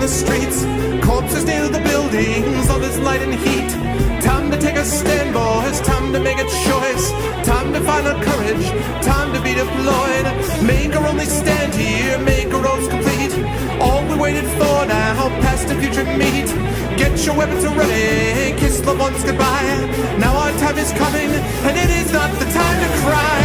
the streets, corpses near the buildings, all this light and heat. Time to take a stand, boys, time to make a choice, time to find our courage, time to be deployed. Make our only stand here, make our roads complete. All we waited for now, past and future meet. Get your weapons ready, kiss loved ones goodbye. Now our time is coming, and it is not the time to cry.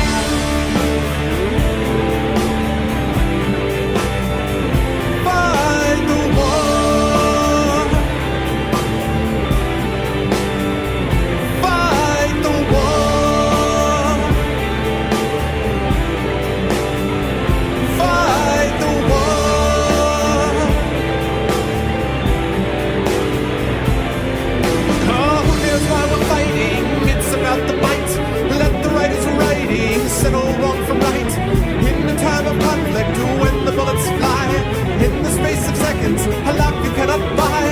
Settle wrong from right. In the time of conflict, when the bullets fly, in the space of seconds, a life you cannot buy.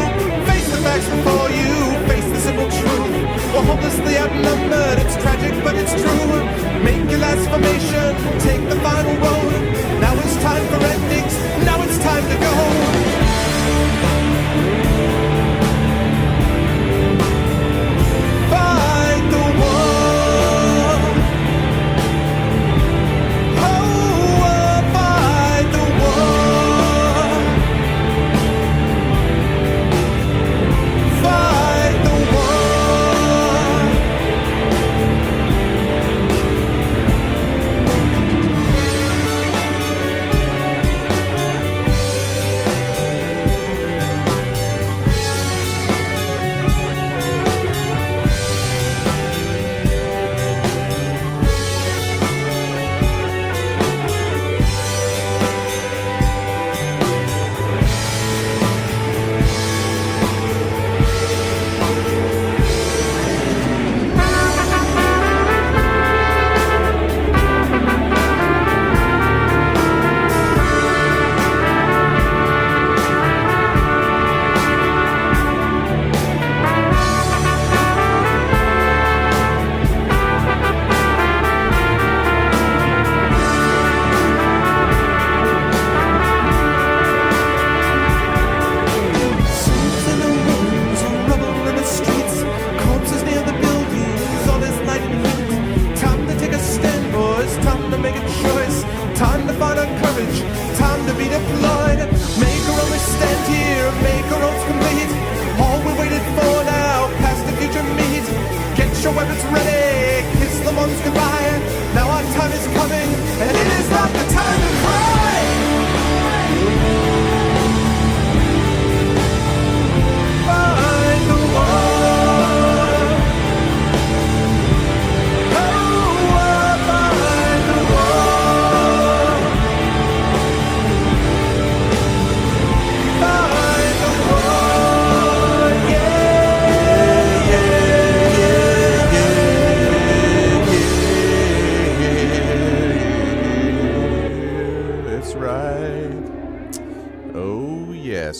Face the facts before you, face the simple truth. We're hopelessly outnumbered, it's tragic but it's true. Make your last formation, take the final road. Now it's time for endings, now it's time to go.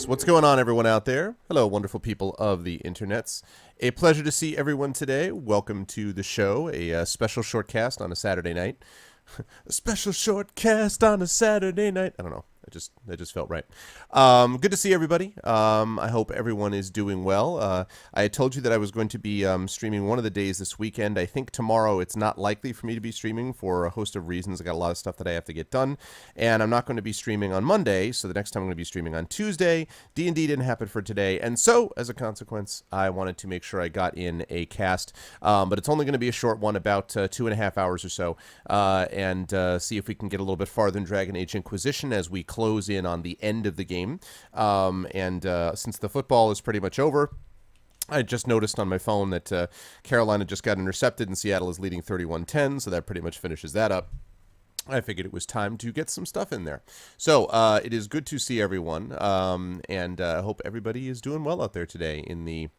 What's going on, everyone out there? Hello, wonderful people of the internets. A pleasure to see everyone today. Welcome to the show, a special shortcast on a Saturday night. A special shortcast on a Saturday night. I don't know. That just felt right. Good to see everybody. I hope everyone is doing well. I had told you that I was going to be streaming one of the days this weekend. I think tomorrow it's not likely for me to be streaming for a host of reasons. I got a lot of stuff that I have to get done, and I'm not going to be streaming on Monday, so the next time I'm going to be streaming on Tuesday. D&D didn't happen for today, and so, as a consequence, I wanted to make sure I got in a cast, but it's only going to be a short one, about 2.5 hours or so, and see if we can get a little bit farther in Dragon Age Inquisition as we close in on the end of the game. Since the football is pretty much over, I just noticed on my phone that Carolina just got intercepted and Seattle is leading 31-10, so that pretty much finishes that up. I figured it was time to get some stuff in there. So it is good to see everyone, and I hope everybody is doing well out there today in the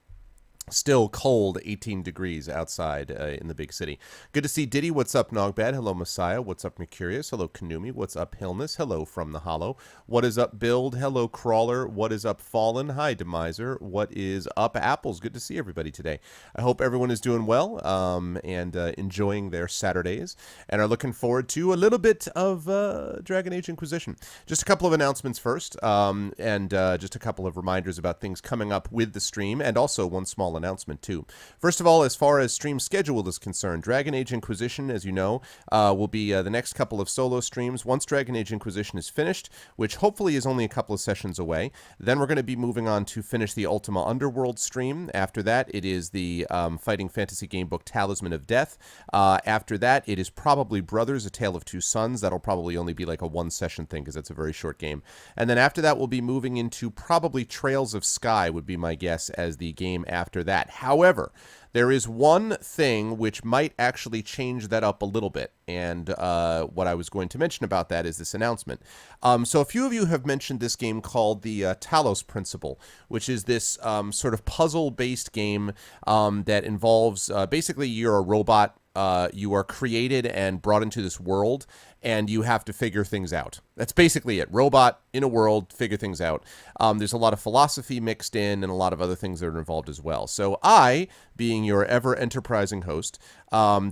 Still cold, 18 degrees outside in the big city. Good to see Diddy. What's up, Nogbad? Hello, Messiah. What's up, Mercurius? Hello, Kanumi. What's up, Hillness? Hello, From the Hollow. What is up, Build? Hello, Crawler. What is up, Fallen? Hi, Demiser. What is up, Apples? Good to see everybody today. I hope everyone is doing well and enjoying their Saturdays and are looking forward to a little bit of Dragon Age Inquisition. Just a couple of announcements first and just a couple of reminders about things coming up with the stream, and also one small announcement too. First of all, as far as stream schedule is concerned, Dragon Age Inquisition, as you know, will be the next couple of solo streams. Once Dragon Age Inquisition is finished, which hopefully is only a couple of sessions away, then we're going to be moving on to finish the Ultima Underworld stream. After that, it is the fighting fantasy game book Talisman of Death. After that, it is probably Brothers, A Tale of Two Sons. That'll probably only be like a one-session thing because it's a very short game. And then after that, we'll be moving into probably Trails of Sky would be my guess as the game after that. However, there is one thing which might actually change that up a little bit, and what I was going to mention about that is this announcement. So a few of you have mentioned this game called the Talos Principle, which is this sort of puzzle-based game that involves basically you're a robot. You are created and brought into this world, and you have to figure things out. That's basically it. Robot in a world, figure things out. There's a lot of philosophy mixed in and a lot of other things that are involved as well. So I, being your ever-enterprising host,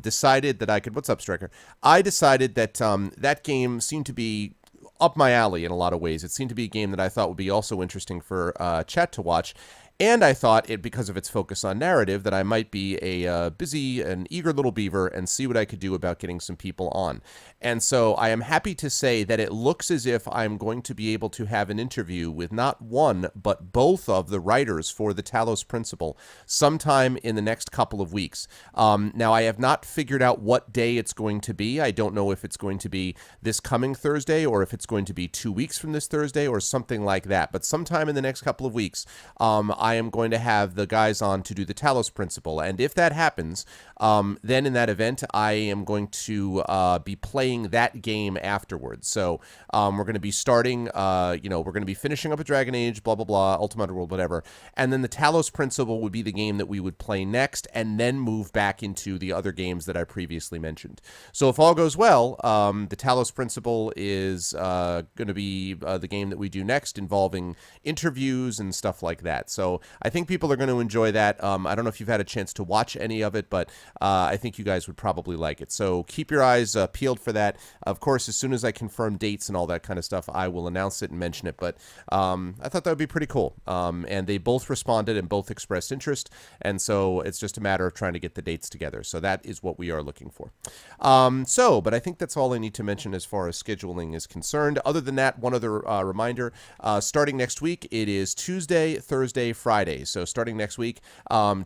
decided that I could... What's up, Striker? I decided that that game seemed to be up my alley in a lot of ways. It seemed to be a game that I thought would be also interesting for chat to watch. And I thought, because of its focus on narrative, that I might be a busy and eager little beaver and see what I could do about getting some people on. And so I am happy to say that it looks as if I'm going to be able to have an interview with not one, but both of the writers for the Talos Principle sometime in the next couple of weeks. Now, I have not figured out what day it's going to be. I don't know if it's going to be this coming Thursday or if it's going to be 2 weeks from this Thursday or something like that. But sometime in the next couple of weeks, I am going to have the guys on to do the Talos Principle. And if that happens, then in that event, I am going to be playing that game afterwards. So we're going to be starting, we're going to be finishing up a Dragon Age, blah, blah, blah, Ultima Underworld, whatever. And then the Talos Principle would be the game that we would play next and then move back into the other games that I previously mentioned. So if all goes well, the Talos Principle is going to be the game that we do next, involving interviews and stuff like that. So I think people are going to enjoy that. I don't know if you've had a chance to watch any of it, but I think you guys would probably like it. So keep your eyes peeled for that. Of course, as soon as I confirm dates and all that kind of stuff, I will announce it and mention it. But I thought that would be pretty cool. And they both responded and both expressed interest. And so it's just a matter of trying to get the dates together. So that is what we are looking for. But I think that's all I need to mention as far as scheduling is concerned. Other than that, one other reminder, starting next week, it is Tuesday, Thursday, Friday. So starting next week,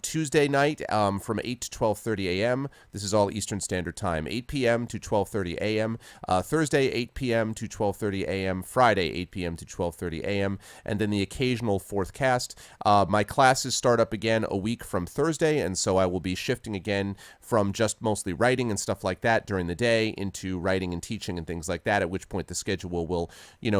Tuesday night from 8 to 12:30 a.m. This is all Eastern Standard Time, 8 p.m. to 12:30 a.m. Thursday, 8 p.m. to 12:30 a.m. Friday, 8 p.m. to 12:30 a.m. And then the occasional fourth cast. My classes start up again a week from Thursday, and so I will be shifting again from just mostly writing and stuff like that during the day into writing and teaching and things like that, at which point the schedule will,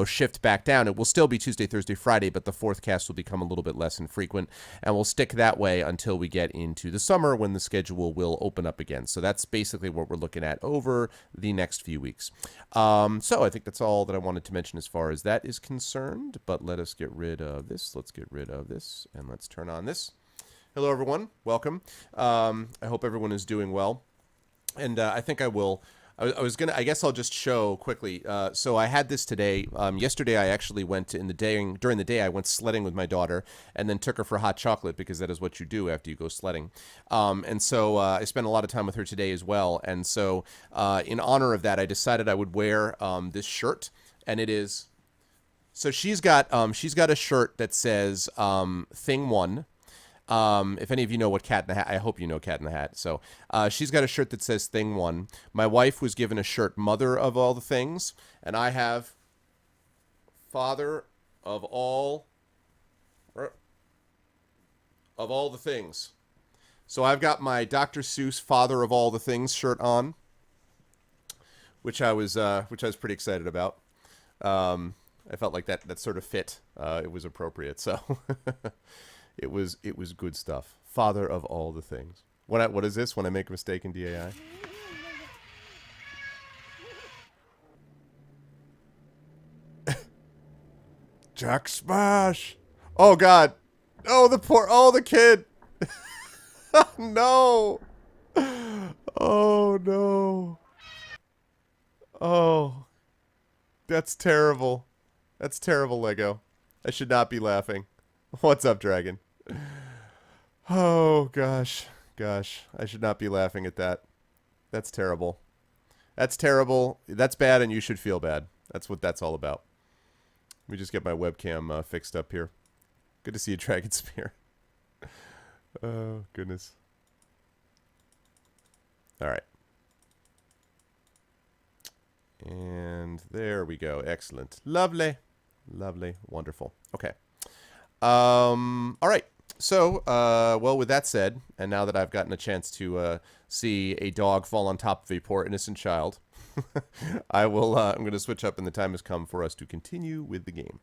shift back down. It will still be Tuesday, Thursday, Friday, but the fourth cast will become a little bit less infrequent, and we'll stick that way until we get into the summer when the schedule will open up again. So that's basically what we're looking at over the next few weeks. So I think that's all that I wanted to mention as far as that is concerned, but let us get rid of this. Let's get rid of this, and let's turn on this. Hello, everyone. Welcome. I hope everyone is doing well, and I think I will... I guess I'll just show quickly. So I had this today. Yesterday I actually went during the day I went sledding with my daughter and then took her for hot chocolate because that is what you do after you go sledding. And so I spent a lot of time with her today as well. And so in honor of that, I decided I would wear this shirt, and it is, so she's got a shirt that says Thing One. If any of you know what Cat in the Hat, I hope you know Cat in the Hat. So she's got a shirt that says Thing One. My wife was given a shirt, Mother of All the Things, and I have Father of All the Things. So I've got my Dr. Seuss Father of All the Things shirt on, which I was pretty excited about. I felt like that sort of fit. It was appropriate. So. It was good stuff. Father of all the things. What is this? When I make a mistake in DAI? Jack Smash! Oh God! Oh, the kid! No! Oh no! Oh, that's terrible. That's terrible, Lego. I should not be laughing. What's up, Dragon? Oh gosh, I should not be laughing at that. That's terrible. That's terrible. That's bad, and you should feel bad. That's what that's all about. Let me just get my webcam fixed up here. Good to see you, Dragon Spear. Oh, goodness. All right. And there we go. Excellent. Lovely. Lovely. Wonderful. Okay. All right. So, well, with that said, and now that I've gotten a chance to see a dog fall on top of a poor innocent child, I'm going to switch up, and the time has come for us to continue with the game.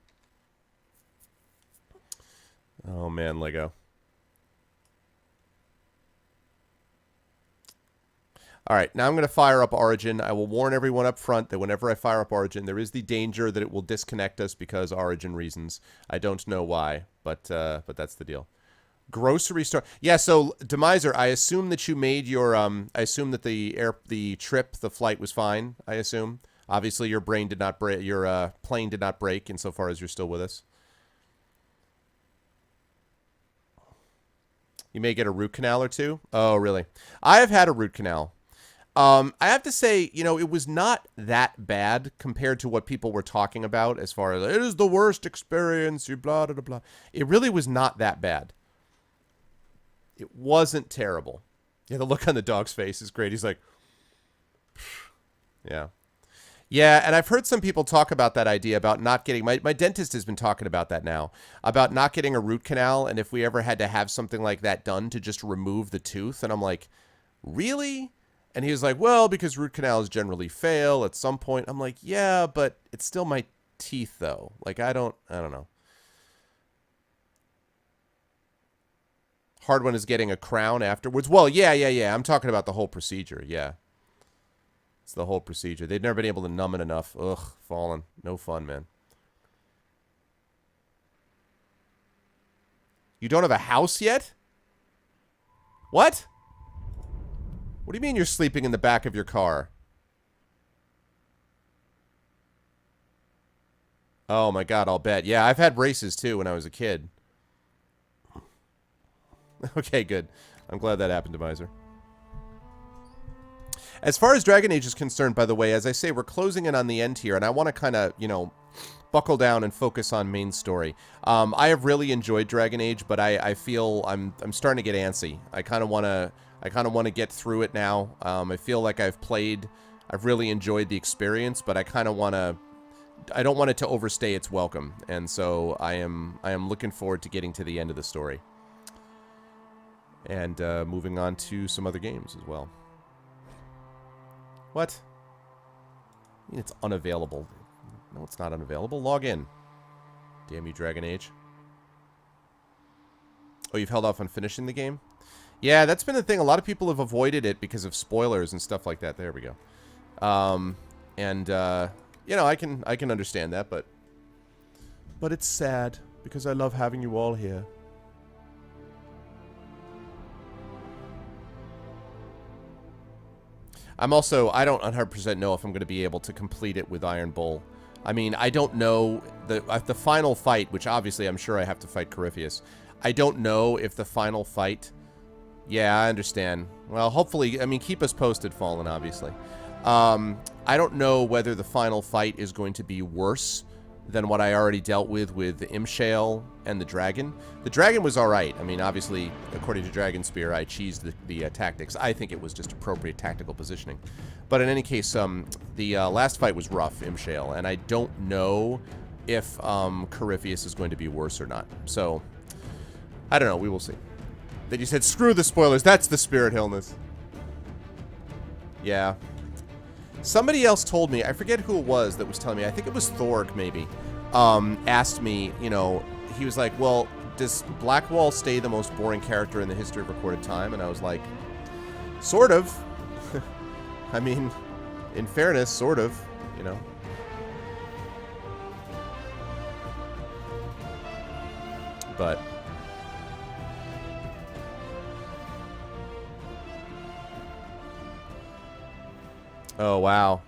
Oh, man, Lego. All right, now I'm going to fire up Origin. I will warn everyone up front that whenever I fire up Origin, there is the danger that it will disconnect us because Origin reasons. I don't know why, but that's the deal. Grocery store. Yeah, so Demiser, I assume that you made your I assume that the flight was fine, I assume. Obviously your brain did not break, your plane did not break insofar as you're still with us. You may get a root canal or two. Oh, really? I have had a root canal. I have to say, you know, it was not that bad compared to what people were talking about as far as it is the worst experience, you blah, blah, blah, blah. It really was not that bad. It wasn't terrible. Yeah, the look on the dog's face is great. He's like, yeah. Yeah, and I've heard some people talk about that idea about not getting, my dentist has been talking about that now, about not getting a root canal, and if we ever had to have something like that done to just remove the tooth. And I'm like, really? And he was like, well, because root canals generally fail at some point. I'm like, yeah, but it's still my teeth, though. Like, I don't know. Hard one is getting a crown afterwards. Well, yeah. I'm talking about the whole procedure, yeah. It's the whole procedure. They've never been able to numb it enough. Ugh, fallen. No fun, man. You don't have a house yet? What? What do you mean you're sleeping in the back of your car? Oh my God, I'll bet. Yeah, I've had braces too when I was a kid. Okay, good. I'm glad that happened to Miser. As far as Dragon Age is concerned, by the way, as I say, we're closing in on the end here, and I want to kind of, you know, buckle down and focus on main story. I have really enjoyed Dragon Age, but I feel I'm starting to get antsy. I kind of want to get through it now. I feel like I've really enjoyed the experience, but I don't want it to overstay its welcome, and so I am looking forward to getting to the end of the story and moving on to some other games as well. What? I mean, it's unavailable. No, it's not unavailable. Log in. Damn you, Dragon Age. Oh, you've held off on finishing the game? Yeah, that's been the thing. A lot of people have avoided it because of spoilers and stuff like that. There we go. You know, I can understand that, but it's sad because I love having you all here. I don't 100% know if I'm going to be able to complete it with Iron Bull. I mean, I don't know the final fight, which obviously I'm sure I have to fight Corypheus. I don't know if the final fight. Yeah, I understand. Well, hopefully, I mean, keep us posted, Fallen, obviously. I don't know whether the final fight is going to be worse than what I already dealt with the Imshale and the Dragon. The Dragon was alright. I mean, obviously, according to Dragon Spear, I cheesed the tactics. I think it was just appropriate tactical positioning. But in any case, the last fight was rough, Imshale, and I don't know if Corypheus is going to be worse or not. So, I don't know. We will see. Then you said, screw the spoilers. That's the spirit illness. Yeah. Somebody else told me, I forget who it was that was telling me, I think it was Thorg maybe, asked me, you know, he was like, well, does Blackwall stay the most boring character in the history of recorded time? And I was like, sort of. I mean, in fairness, sort of, you know. But oh, wow.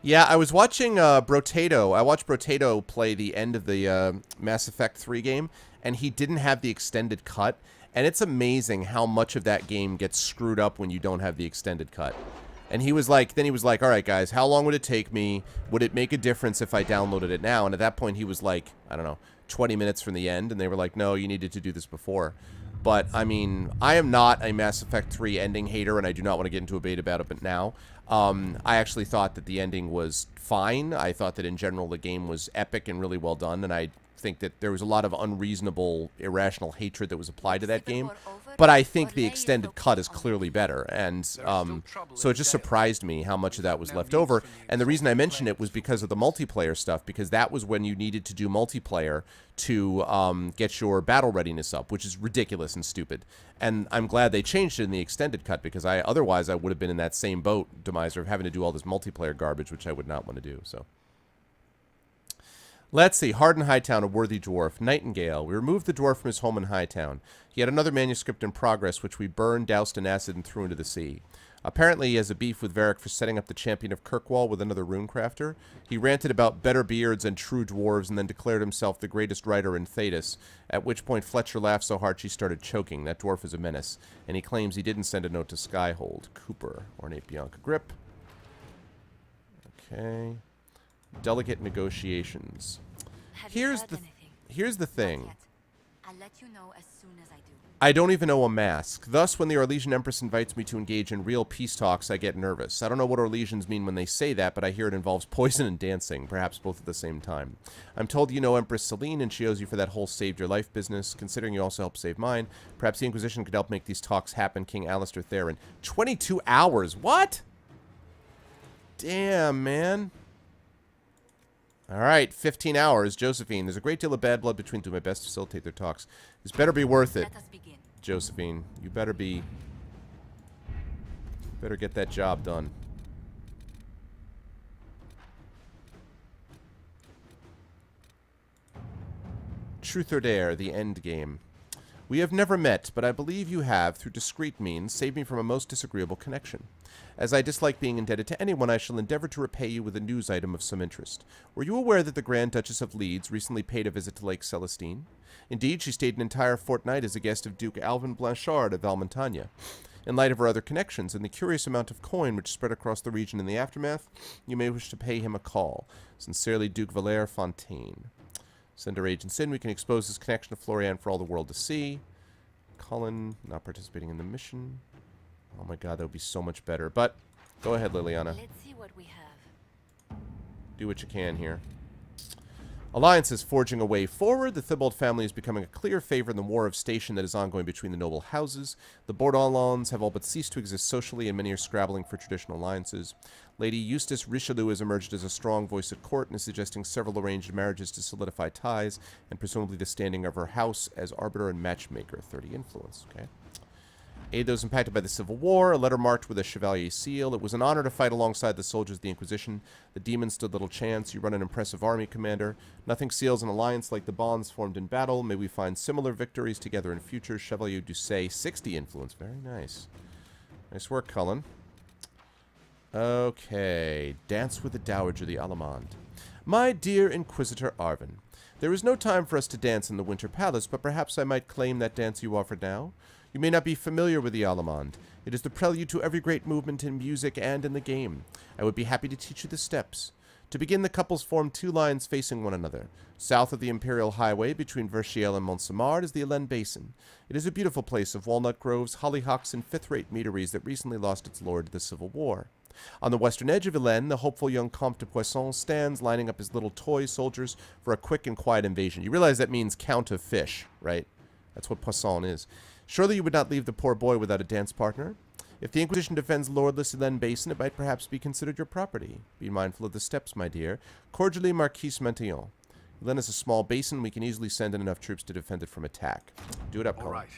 Yeah, I was watching Brotato. I watched Brotato play the end of the Mass Effect 3 game, and he didn't have the extended cut. And it's amazing how much of that game gets screwed up when you don't have the extended cut. And he was like, all right, guys, how long would it take me? Would it make a difference if I downloaded it now? And at that point, he was like, I don't know, 20 minutes from the end. And they were like, no, you needed to do this before. But, I mean, I am not a Mass Effect 3 ending hater, and I do not want to get into a debate about it now. I actually thought that the ending was fine. I thought that, in general, the game was epic and really well done, and I think that there was a lot of unreasonable, irrational hatred that was applied to that game. But I think the extended cut is clearly better, and so it just surprised me how much of that was left over. And the reason I mentioned it was because of the multiplayer stuff, because that was when you needed to do multiplayer to get your battle readiness up, which is ridiculous and stupid. And I'm glad they changed it in the extended cut, because otherwise I would have been in that same boat, Demiser, of having to do all this multiplayer garbage, which I would not want to do, so. Let's see. Hard in Hightown, a worthy dwarf. Nightingale. We removed the dwarf from his home in Hightown. He had another manuscript in progress, which we burned, doused in acid, and threw into the sea. Apparently, he has a beef with Varric for setting up the champion of Kirkwall with another runecrafter. He ranted about better beards and true dwarves, and then declared himself the greatest writer in Thedas, at which point Fletcher laughed so hard she started choking. That dwarf is a menace, and he claims he didn't send a note to Skyhold. Cooper. Ornate Bianca Grip. Okay. Delicate negotiations. Here's the thing. I'll let you know as soon as I do. I don't even know a mask. Thus, when the Orlesian Empress invites me to engage in real peace talks, I get nervous. I don't know what Orlesians mean when they say that, but I hear it involves poison and dancing, perhaps both at the same time. I'm told you know Empress Celine, and she owes you for that whole saved your life business. Considering you also helped save mine, perhaps the Inquisition could help make these talks happen. King Alistair Theron. 22 hours. What? Damn, man. All right, 15 hours. Josephine, there's a great deal of bad blood between two. My best to facilitate their talks. This better be worth it. Let us begin. Josephine, you better get that job done. Truth or Dare, the end game. We have never met, but I believe you have, through discreet means, saved me from a most disagreeable connection. As I dislike being indebted to anyone, I shall endeavor to repay you with a news item of some interest. Were you aware that the Grand Duchess of Leeds recently paid a visit to Lake Celestine? Indeed, she stayed an entire fortnight as a guest of Duke Alvin Blanchard of Valmontagna. In light of her other connections and the curious amount of coin which spread across the region in the aftermath, you may wish to pay him a call. Sincerely, Duke Valère Fontaine. Send our agents in. We can expose this connection to Florian for all the world to see. Cullen, not participating in the mission. Oh my god, that would be so much better. But, go ahead, Liliana. Let's see what we have. Do what you can here. Alliance is forging a way forward. The Thibault family is becoming a clear favor in the war of station that is ongoing between the noble houses. The Bourdonnais have all but ceased to exist socially, and many are scrabbling for traditional alliances. Lady Eustace Richelieu has emerged as a strong voice at court and is suggesting several arranged marriages to solidify ties, and presumably the standing of her house as arbiter and matchmaker. 30 influence. Okay. Aid those impacted by the Civil War, a letter marked with a Chevalier seal. It was an honor to fight alongside the soldiers of the Inquisition. The demons stood little chance. You run an impressive army, Commander. Nothing seals an alliance like the bonds formed in battle. May we find similar victories together in future. Chevalier Doucet, 60 influence. Very nice. Nice work, Cullen. Okay. Dance with the Dowager, the Allemande. My dear Inquisitor Arvin, there is no time for us to dance in the Winter Palace, but perhaps I might claim that dance you offered now. You may not be familiar with the Allemande. It is the prelude to every great movement in music and in the game. I would be happy to teach you the steps. To begin, the couples form two lines facing one another. South of the Imperial Highway, between Verchiel and Montsamard, is the Helene Basin. It is a beautiful place of walnut groves, hollyhocks, and fifth-rate meaderies that recently lost its lord to the Civil War. On the western edge of Helene, the hopeful young Comte de Poisson stands, lining up his little toy soldiers for a quick and quiet invasion. You realize that means Count of Fish, right? That's what Poisson is. Surely you would not leave the poor boy without a dance partner? If the Inquisition defends lordless Helene Basin, it might perhaps be considered your property. Be mindful of the steps, my dear. Cordially, Marquise Mentillon. Then is a small basin. We can easily send in enough troops to defend it from attack. Do it up, Colin. All right.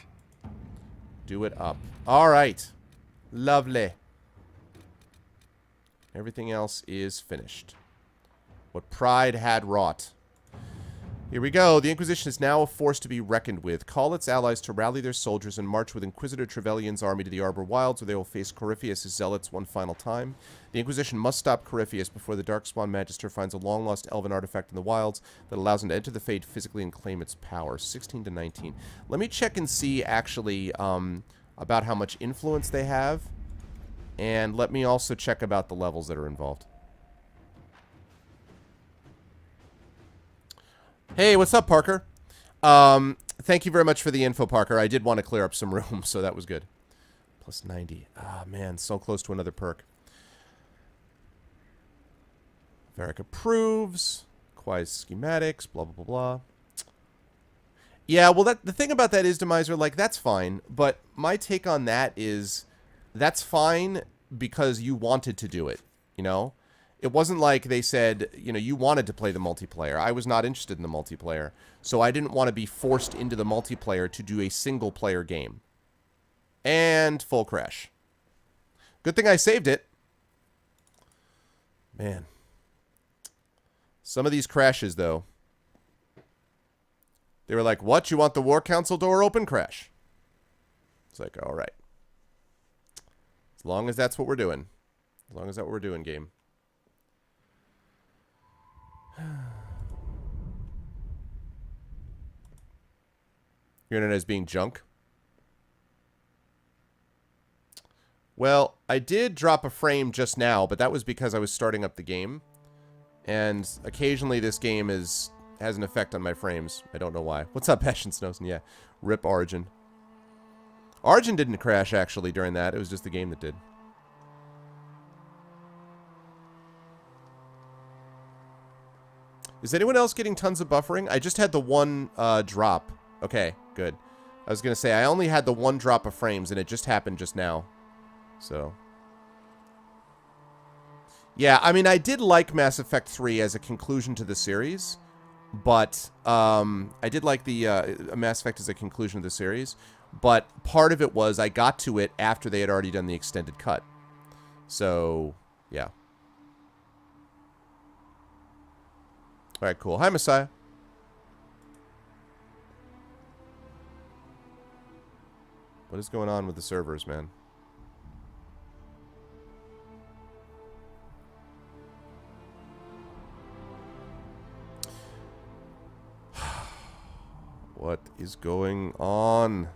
Do it up. All right. Lovely. Everything else is finished. What pride had wrought. Here we go. The Inquisition is now a force to be reckoned with. Call its allies to rally their soldiers and march with Inquisitor Trevelyan's army to the Arbor Wilds, where they will face Corypheus' zealots one final time. The Inquisition must stop Corypheus before the Darkspawn Magister finds a long-lost elven artifact in the wilds that allows him to enter the Fade physically and claim its power. 16 to 19. Let me check and see, actually, about how much influence they have. And let me also check about the levels that are involved. Hey, what's up, Parker? Thank you very much for the info, Parker. I did want to clear up some room, so that was good. Plus 90. Ah, man, so close to another perk. Varric approves. Quiet schematics, blah, blah, blah, blah. Yeah, well, the thing about that is, Demiser, like, that's fine. But my take on that is, that's fine because you wanted to do it, you know? It wasn't like they said, you know, you wanted to play the multiplayer. I was not interested in the multiplayer. So I didn't want to be forced into the multiplayer to do a single-player game. And full crash. Good thing I saved it. Man. Some of these crashes, though. They were like, what? You want the War Council door open? Crash. It's like, all right. As long as that's what we're doing. As long as that's what we're doing, game. Your internet is being junk. Well, I did drop a frame just now, but that was because I was starting up the game. And occasionally this game has an effect on my frames. I don't know why. What's up, Passion Snowson? Yeah. Rip Origin. Origin didn't crash, actually, during that. It was just the game that did. Is anyone else getting tons of buffering? I just had the one drop. Okay, good. I was going to say, I only had the one drop of frames, and it just happened just now. So. Yeah, I mean, I did like Mass Effect 3 as a conclusion to the series. But, I did like the Mass Effect as a conclusion to the series. But part of it was I got to it after they had already done the extended cut. So, yeah. Alright, cool. Hi, Messiah. What is going on with the servers, man? What is going on?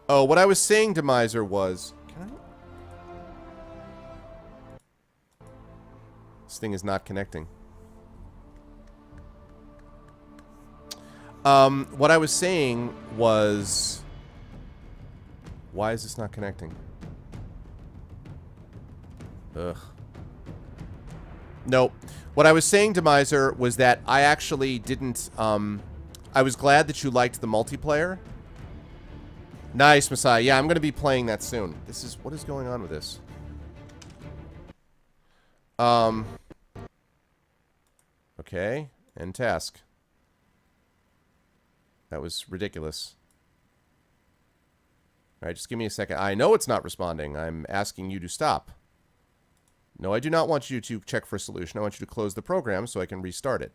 Oh, what I was saying, Demiser, was... Can I... This thing is not connecting. What I was saying was... Why is this not connecting? Ugh. Nope. What I was saying, Demiser, was that I actually didn't... I was glad that you liked the multiplayer. Nice, Messiah. Yeah, I'm going to be playing that soon. This is... What is going on with this? Okay. End task. That was ridiculous. Alright, just give me a second. I know it's not responding. I'm asking you to stop. No, I do not want you to check for a solution. I want you to close the program so I can restart it.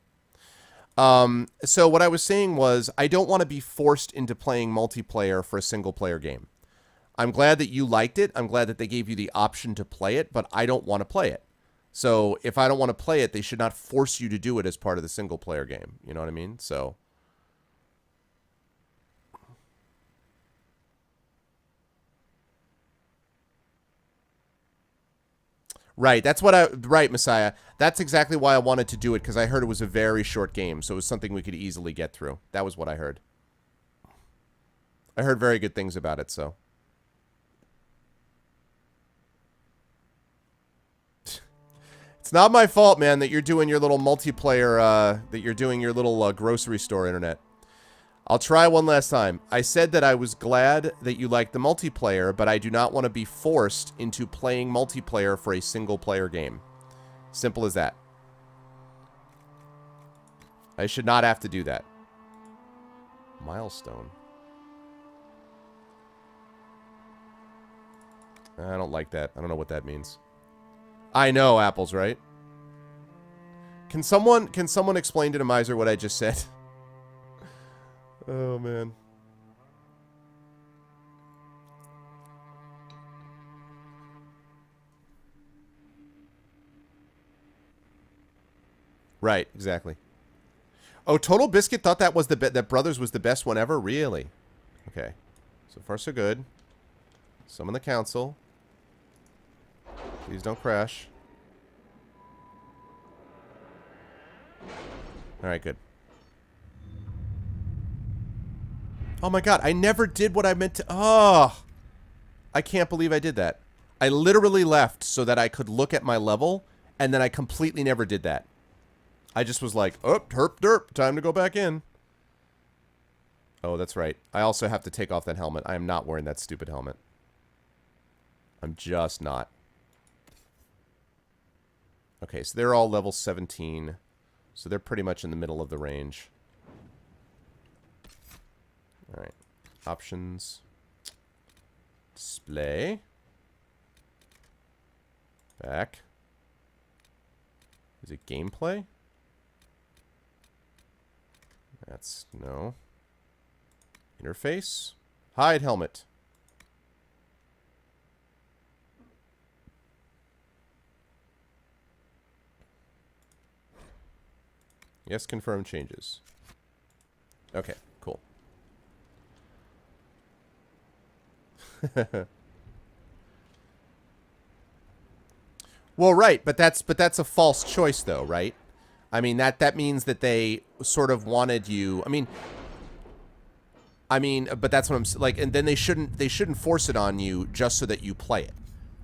So what I was saying was, I don't want to be forced into playing multiplayer for a single-player game. I'm glad that you liked it. I'm glad that they gave you the option to play it, but I don't want to play it. So if I don't want to play it, they should not force you to do it as part of the single-player game. You know what I mean? So... Right, that's what right, Messiah. That's exactly why I wanted to do it, because I heard it was a very short game, so it was something we could easily get through. That was what I heard. I heard very good things about it, so. It's not my fault, man, that you're doing your little multiplayer, that you're doing your little grocery store internet. I'll try one last time. I said that I was glad that you liked the multiplayer, but I do not want to be forced into playing multiplayer for a single-player game. Simple as that. I should not have to do that. Milestone. I don't like that. I don't know what that means. I know, apples, right? Can someone explain to Demiser what I just said? Oh, man. Right, exactly. Oh, Total Biscuit thought that was that Brothers was the best one ever? Really? Okay. So far, so good. Summon the council. Please don't crash. Alright, good. Oh my god, I never did what I meant to... Oh! I can't believe I did that. I literally left so that I could look at my level, and then I completely never did that. I just was like, oh, herp derp, time to go back in. Oh, that's right. I also have to take off that helmet. I am not wearing that stupid helmet. I'm just not. Okay, so they're all level 17. So they're pretty much in the middle of the range. Alright. Options. Display. Back. Is it gameplay? That's no. Interface. Hide helmet. Yes, confirm changes. Okay, cool. Well, right, but that's a false choice though, right? I mean that means that they sort of wanted you. I mean, but that's what I'm like, and then they shouldn't force it on you just so that you play it.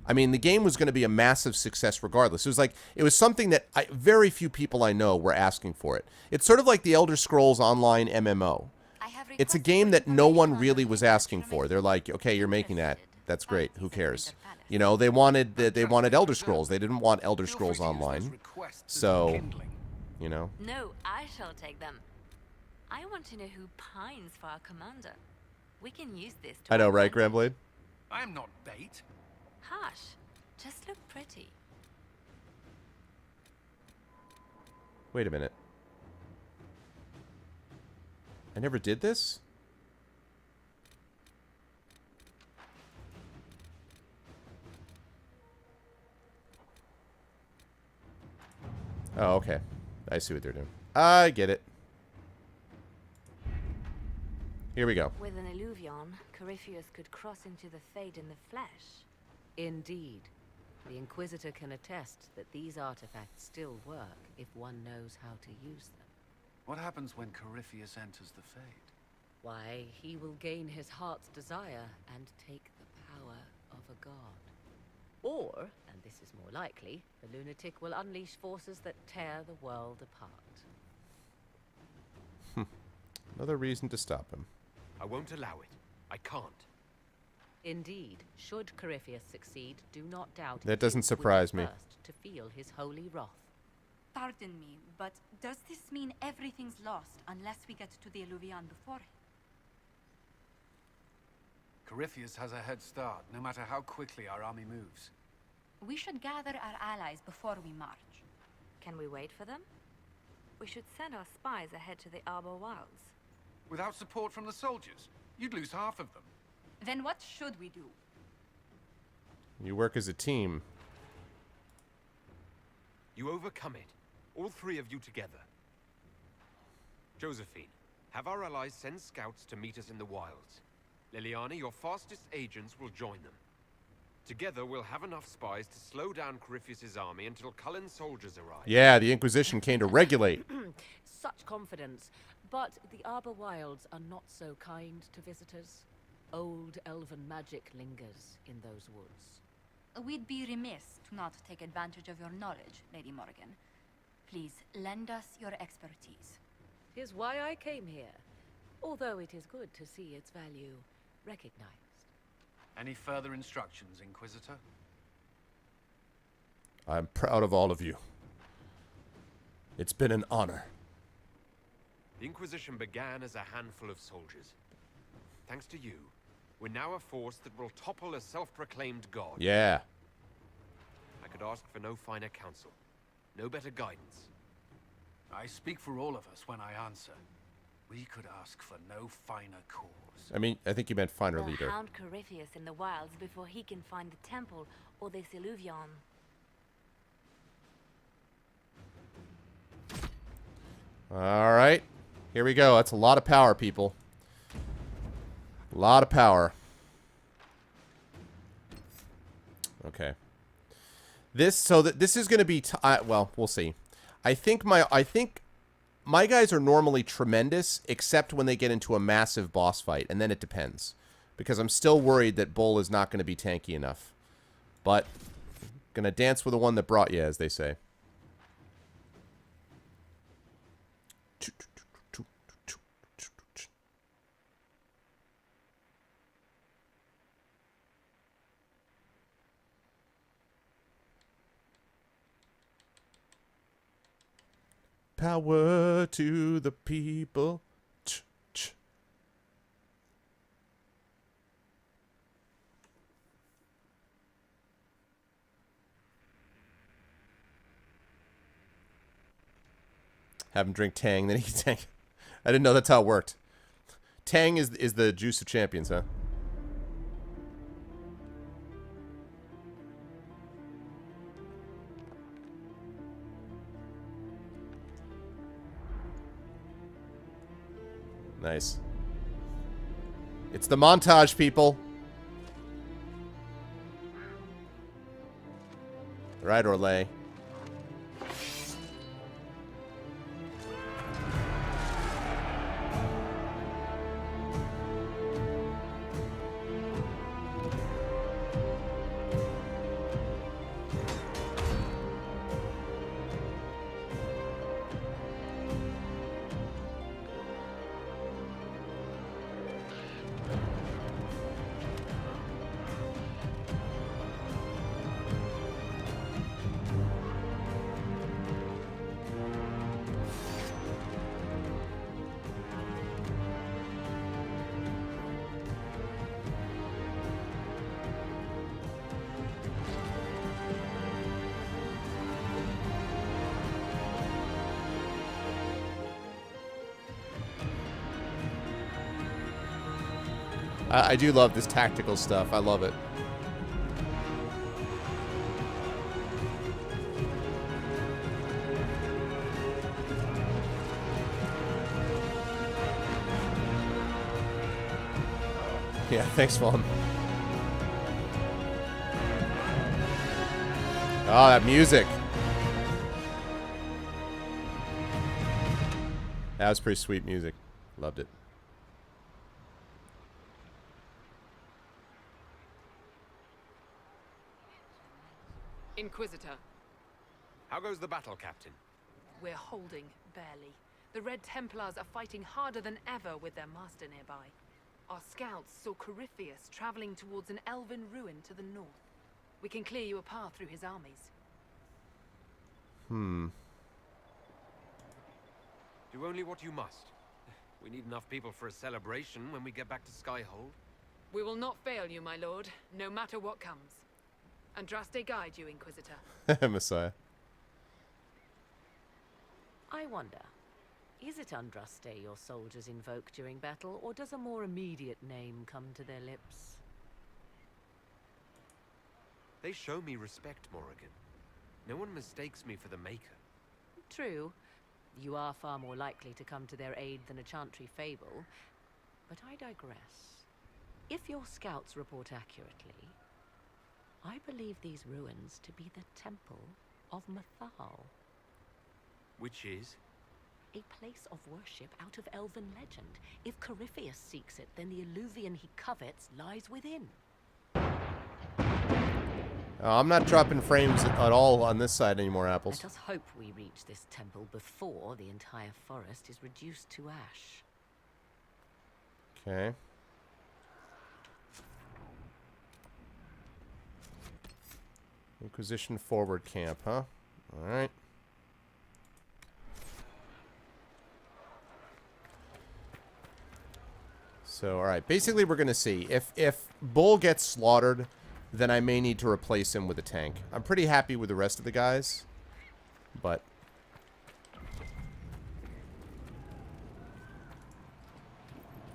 I mean, the game was going to be a massive success regardless. It was something that very few people I know were asking for it. It's sort of like the Elder Scrolls Online MMO. It's a game that no one really was asking for. They're like, okay, you're making that. That's great. Who cares? You know, they wanted Elder Scrolls. They didn't want Elder Scrolls Online. So, you know. No, I shall take them. I want to know who pines for our commander. We can use this to... I know, right, Grandblade? I am not bait. Hush. Just look pretty. Wait a minute. I never did this? Oh, okay. I see what they're doing. I get it. Here we go. With an Illuvion, Corypheus could cross into the Fade in the flesh. Indeed. The Inquisitor can attest that these artifacts still work if one knows how to use them. What happens when Corypheus enters the Fade? Why, he will gain his heart's desire and take the power of a god. Or, and this is more likely, the lunatic will unleash forces that tear the world apart. Another reason to stop him. I won't allow it. I can't. Indeed, should Corypheus succeed, do not doubt That doesn't surprise me. First to feel his holy wrath. Pardon me, but does this mean everything's lost unless we get to the Illuvion before? Corypheus has a head start, no matter how quickly our army moves. We should gather our allies before we march. Can we wait for them? We should send our spies ahead to the Arbor Wilds. Without support from the soldiers, you'd lose half of them. Then what should we do? You work as a team. You overcome it. All three of you together. Josephine, have our allies send scouts to meet us in the wilds. Liliana, your fastest agents will join them. Together, we'll have enough spies to slow down Corypheus' army until Cullen's soldiers arrive. Yeah, the Inquisition came to regulate. Such confidence. But the Arbor Wilds are not so kind to visitors. Old elven magic lingers in those woods. We'd be remiss to not take advantage of your knowledge, Lady Morgan. Please, lend us your expertise. 'Tis why I came here. although it is good to see its value recognized. Any further instructions, Inquisitor? I'm proud of all of you. It's been an honor. The Inquisition began as a handful of soldiers. Thanks to you, we're now a force that will topple a self-proclaimed god. Yeah. I could ask for no finer counsel, no better guidance. I speak for all of us when I answer. We could ask for no finer cause. I mean, I think you meant finer We'll leader. hound Corypheus in the wilds before he can find the temple or this illuvion. All right. Here we go. That's a lot of power, people. A lot of power. Okay. This is going to be well, we'll see. I think my guys are normally tremendous except when they get into a massive boss fight, and then it depends. Because I'm still worried that Bull is not going to be tanky enough. But going to dance with the one that brought you, as they say. Power to the people. Have him drink Tang, then he can tank. I didn't know that's how it worked. Tang is the juice of champions, huh? Nice. It's the montage, people. Right, Orlais. I do love this tactical stuff. I love it. Yeah, thanks, Vaughn. Oh, that music. That was pretty sweet music. Loved it. Inquisitor, How goes the battle, Captain? we're holding, barely. The Red Templars are fighting harder than ever with their master nearby. Our scouts saw Corypheus traveling towards an elven ruin to the north. We can clear you a path through his armies. Do only what you must. We need enough people for a celebration when we get back to Skyhold. We will not fail you, my lord, no matter what comes. Andraste guide you, Inquisitor. Messiah. I wonder, is it Andraste your soldiers invoke during battle, or does a more immediate name come to their lips? They show me respect, Morrigan. No one mistakes me for the Maker. True, you are far more likely to come to their aid than a chantry fable, but I digress. If your scouts report accurately, I believe these ruins to be the Temple of Mathal. Which is? A place of worship out of elven legend. If Corypheus seeks it, then the illuvion he covets lies within. I'm not dropping frames at all on this side anymore, Apples. Let us hope we reach this temple before the entire forest is reduced to ash. Okay. Inquisition forward camp, huh? Alright. So, alright. Basically, we're going to see. If Bull gets slaughtered, then I may need to replace him with a tank. I'm pretty happy with the rest of the guys. But...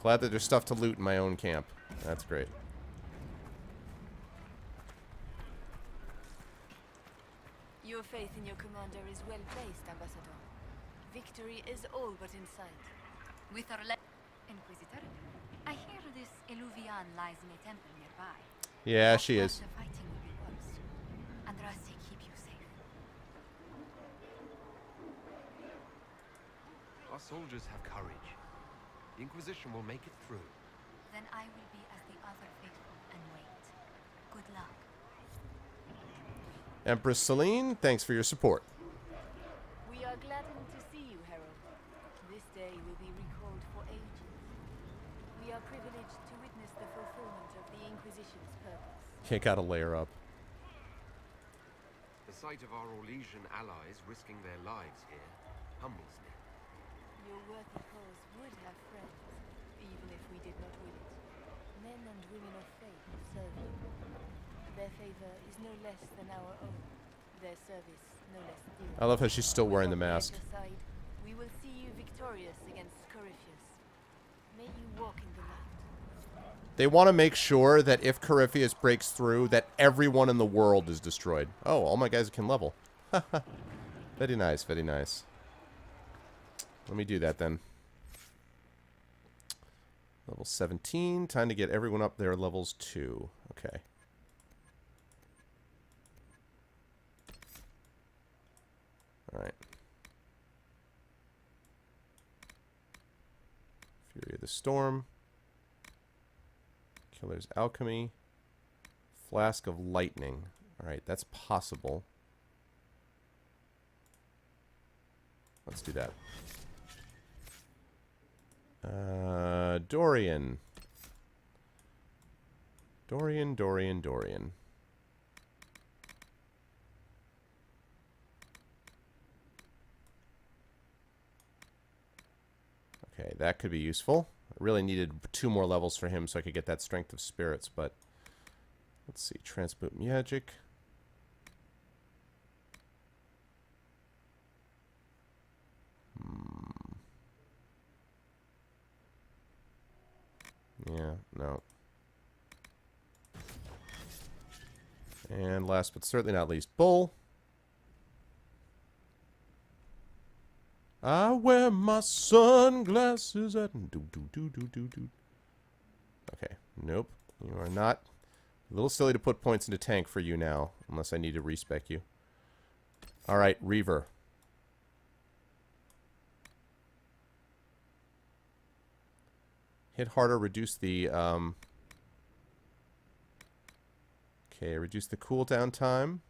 glad that there's stuff to loot in my own camp. That's great. Your faith in your commander is well placed, Ambassador. Victory is all but in sight. With our Inquisitor, I hear this Eluvian lies in a temple nearby. Yeah, she is. The fighting will be worse. Andraste, keep you safe. Our soldiers have courage. The Inquisition will make it through. Then I will be as the other faithful and wait. Good luck. Empress Celine, thanks for your support. We are gladdened to see you, Herald. This day will be recalled for ages. We are privileged to witness the fulfillment of the Inquisition's purpose. You gotta layer up. The sight of our Orlesian allies risking their lives here humbles me. Your worthy cause would have friends, even if we did not will it. Men and women of faith serve you. Their favor is no less than our own. Their service no less dear. I love how she's still wearing the With our mask. prayers aside, we will see you victorious against Corypheus. May you walk in the light. They want to make sure that if Corypheus breaks through, that everyone in the world is destroyed. Oh, all my guys can level. Very nice, very nice. Let me do that then. Level 17. Time to get everyone up there levels 2. Okay. Alright. Fury of the Storm. Killer's Alchemy. Flask of Lightning. Alright, that's possible. Let's do that. Dorian. Dorian. Okay, that could be useful. I really needed 2 more levels for him so I could get that Strength of Spirits, but... let's see, Transmute Magic. Yeah, no. And last but certainly not least, Bull. I wear my sunglasses at... Okay, nope. You are not... a little silly to put points into tank for you now, unless I need to respec you. Alright, Reaver. Hit harder, reduce the, okay, reduce the cooldown time.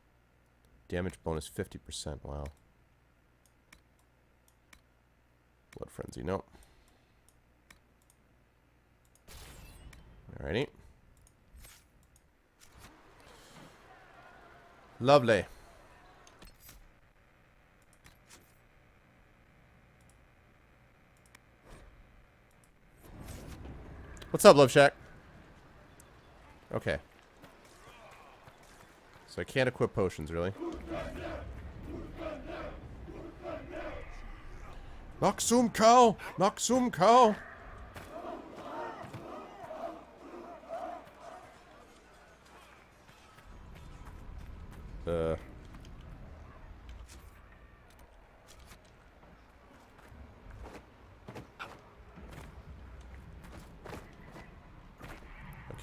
Damage bonus 50%, wow. Blood Frenzy, nope. Alrighty. Lovely. What's up, Love Shack? Okay. So I can't equip potions, really. Knock some cow! Knock some cow!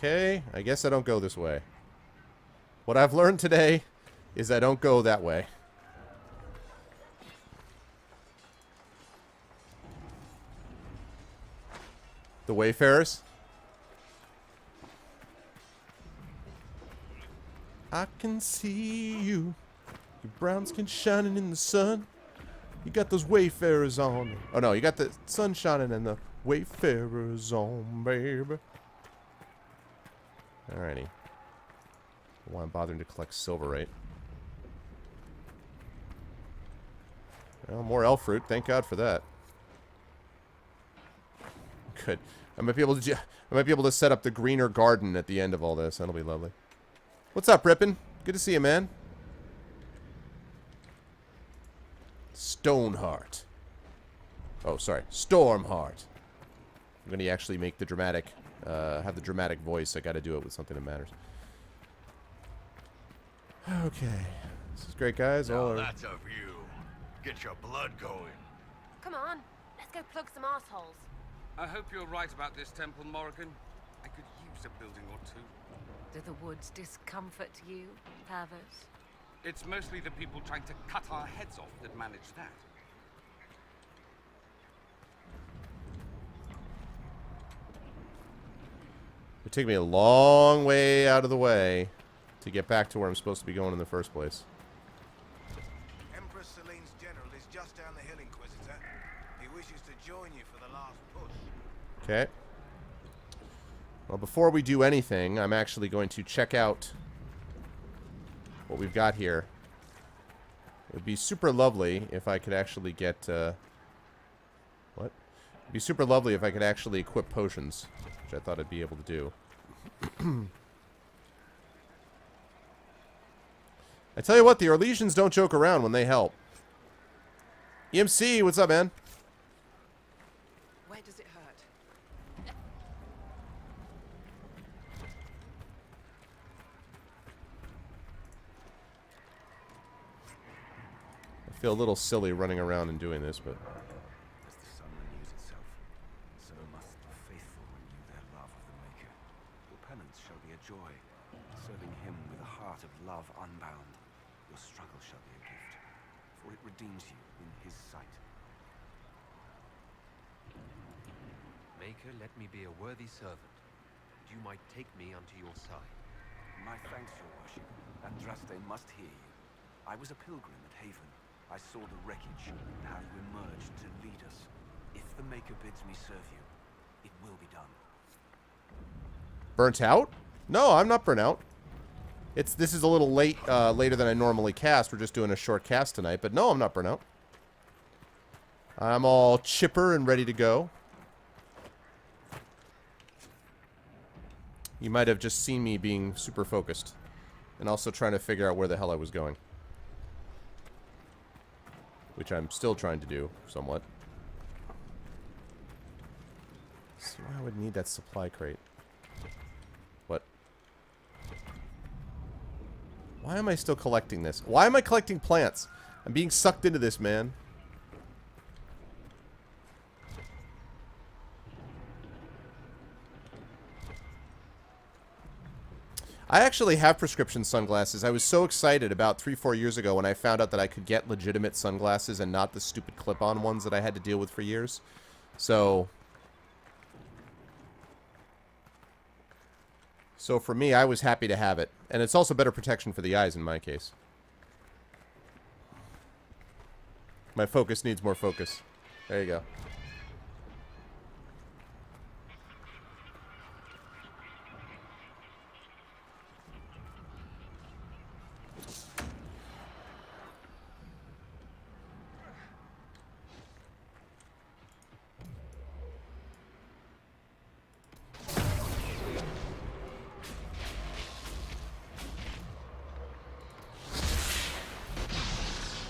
Okay, I guess I don't go this way. What I've learned today is I don't go that way. The Wayfarers. I can see you. Your brown skin shining in the sun. You got those Wayfarers on. Oh no, you got the sun shining and the Wayfarers on, baby. Alrighty. Why I'm bothering to collect silver, right? Well, more elf fruit. Thank God for that. Good. I might be able to set up the greener garden at the end of all this. That'll be lovely. What's up, Rippin? Good to see you, man. Stoneheart. Oh, sorry. Stormheart. I'm gonna actually make the dramatic, have the dramatic voice. I gotta do it with something that matters. Okay. This is great, guys. Now that's a view. Get your blood going. Come on, let's go plug some assholes. I hope you're right about this temple, Morrigan. I could use a building or two. Do the woods discomfort you, Pavos? It's mostly the people trying to cut our heads off that manage that. It took me a long way out of the way to get back to where I'm supposed to be going in the first place. Empress Celine's general is just down the hill, Inquisitor. He wishes to join you for the last push. Okay. Well, before we do anything, I'm actually going to check out what we've got here. It would be super lovely if I could actually get, what? It'd be super lovely if I could actually equip potions, which I thought I'd be able to do. I tell you what, the Orlesians don't joke around when they help. EMC, what's up, man? Where does it hurt? I feel a little silly running around and doing this, but... As the sun renews itself, so must the faithful renew their love of the Maker. Your penance shall be a joy, serving him with a heart of love unbound. Your struggle shall be a gift, for it redeems you in his sight. Maker, let me be a worthy servant, that you might take me unto your side. My thanks, your worship. Andraste must hear you. I was a pilgrim at Haven. I saw the wreckage and how you emerged to lead us. If the Maker bids me serve you, it will be done. Burnt out? No, I'm not burnt out. This is a little late, later than I normally cast. We're just doing a short cast tonight, but no, I'm not burnt out. I'm all chipper and ready to go. You might have just seen me being super focused, and also trying to figure out where the hell I was going. Which I'm still trying to do, somewhat. Let's see why I would need that supply crate. What? Why am I still collecting this? Why am I collecting plants? I'm being sucked into this, man. I actually have prescription sunglasses. I was so excited about 3-4 years ago when I found out that I could get legitimate sunglasses and not the stupid clip-on ones that I had to deal with for years. So for me, I was happy to have it. And it's also better protection for the eyes in my case. My focus needs more focus. There you go.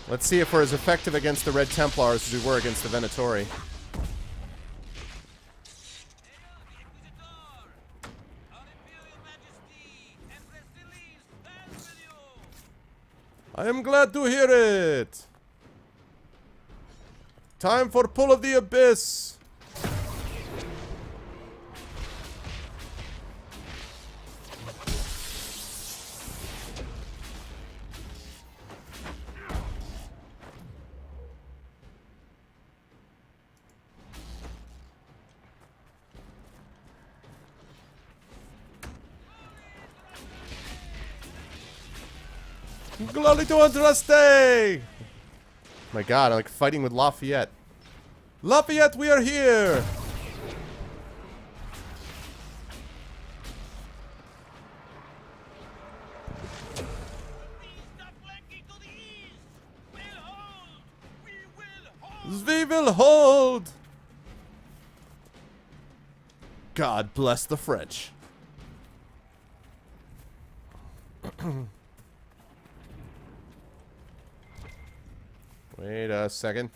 Let's see if we're as effective against the Red Templars as we were against the Venatori. I am glad to hear it. Time for Pull of the Abyss. Glory to Andraste! My god, I'm like fighting with Lafayette. Lafayette, we are here! We will hold. God bless the French. Wait a second.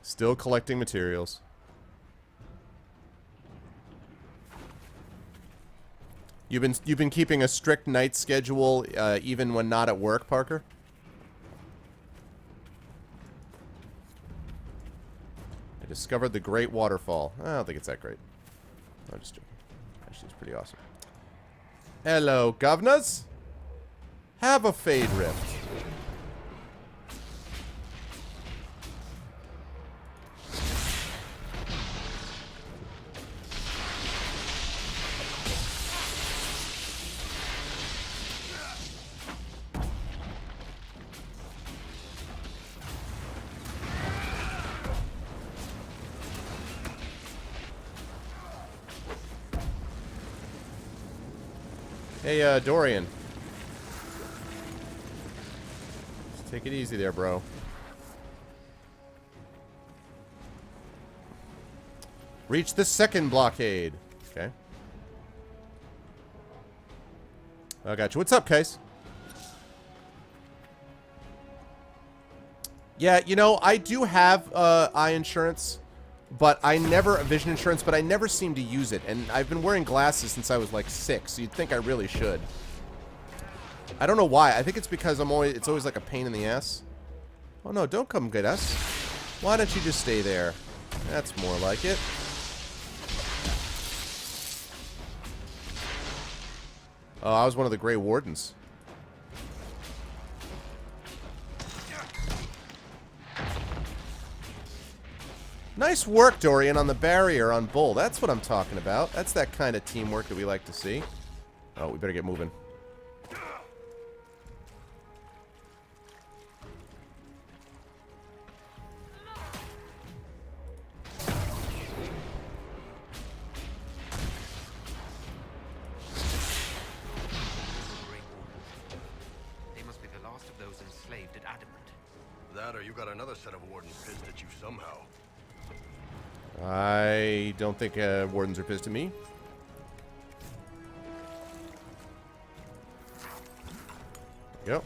Still collecting materials. You've been keeping a strict night schedule even when not at work, Parker? I discovered the Great Waterfall. I don't think it's that great. I'm just joking. Actually, it's pretty awesome. Hello, governors. Have a fade rift. Hey, Dorian. Just take it easy there, bro. Reach the second blockade. Okay. I got you. What's up, Case? Yeah, you know, I do have eye insurance, but I never vision insurance, but I never seem to use it. And I've been wearing glasses since I was like 6, so you'd think I really should. I don't know why. I think it's because it's always like a pain in the ass. Oh no, don't come get us. Why don't you just stay there? That's more like it. Oh, I was one of the Grey Wardens. Nice work, Dorian, on the barrier on Bull. That's what I'm talking about. That's that kind of teamwork that we like to see. Oh, we better get moving. They must be the last of those enslaved at Adamant. That or you got another set of wardens pissed at you somehow. I don't think wardens are pissed at me. Yep.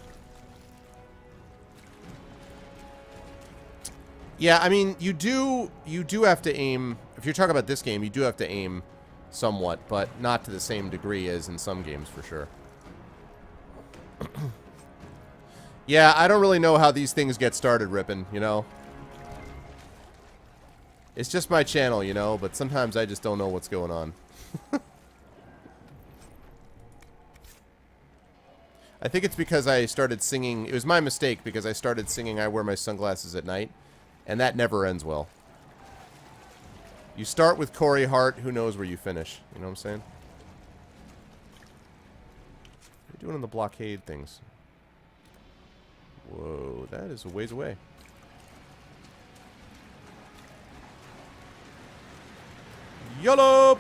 Yeah, I mean, you do have to aim. If you're talking about this game, you do have to aim somewhat, but not to the same degree as in some games, for sure. Yeah, I don't really know how these things get started, Rippin', you know? It's just my channel, you know, but sometimes I just don't know what's going on. I think it's because I started singing. It was my mistake because I started singing I Wear My Sunglasses at Night, and that never ends well. You start with Corey Hart, who knows where you finish? You know what I'm saying? What are you doing on the blockade things? Whoa, that is a ways away. YOLO!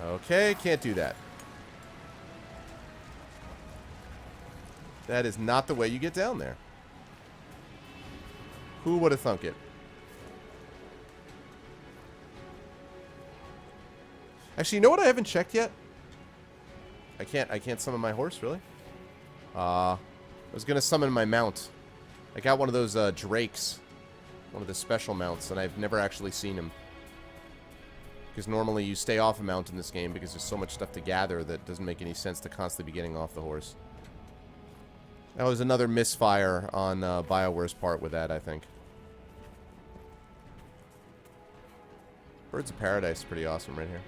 Okay, can't do that. That is not the way you get down there. Who would have thunk it? Actually, you know what I haven't checked yet? I can't summon my horse, really? I was gonna summon my mount. I got one of those drakes. One of the special mounts, and I've never actually seen him. Because normally you stay off a mount in this game because there's so much stuff to gather that doesn't make any sense to constantly be getting off the horse. That was another misfire on BioWare's part with that, I think. Birds of Paradise is pretty awesome right here.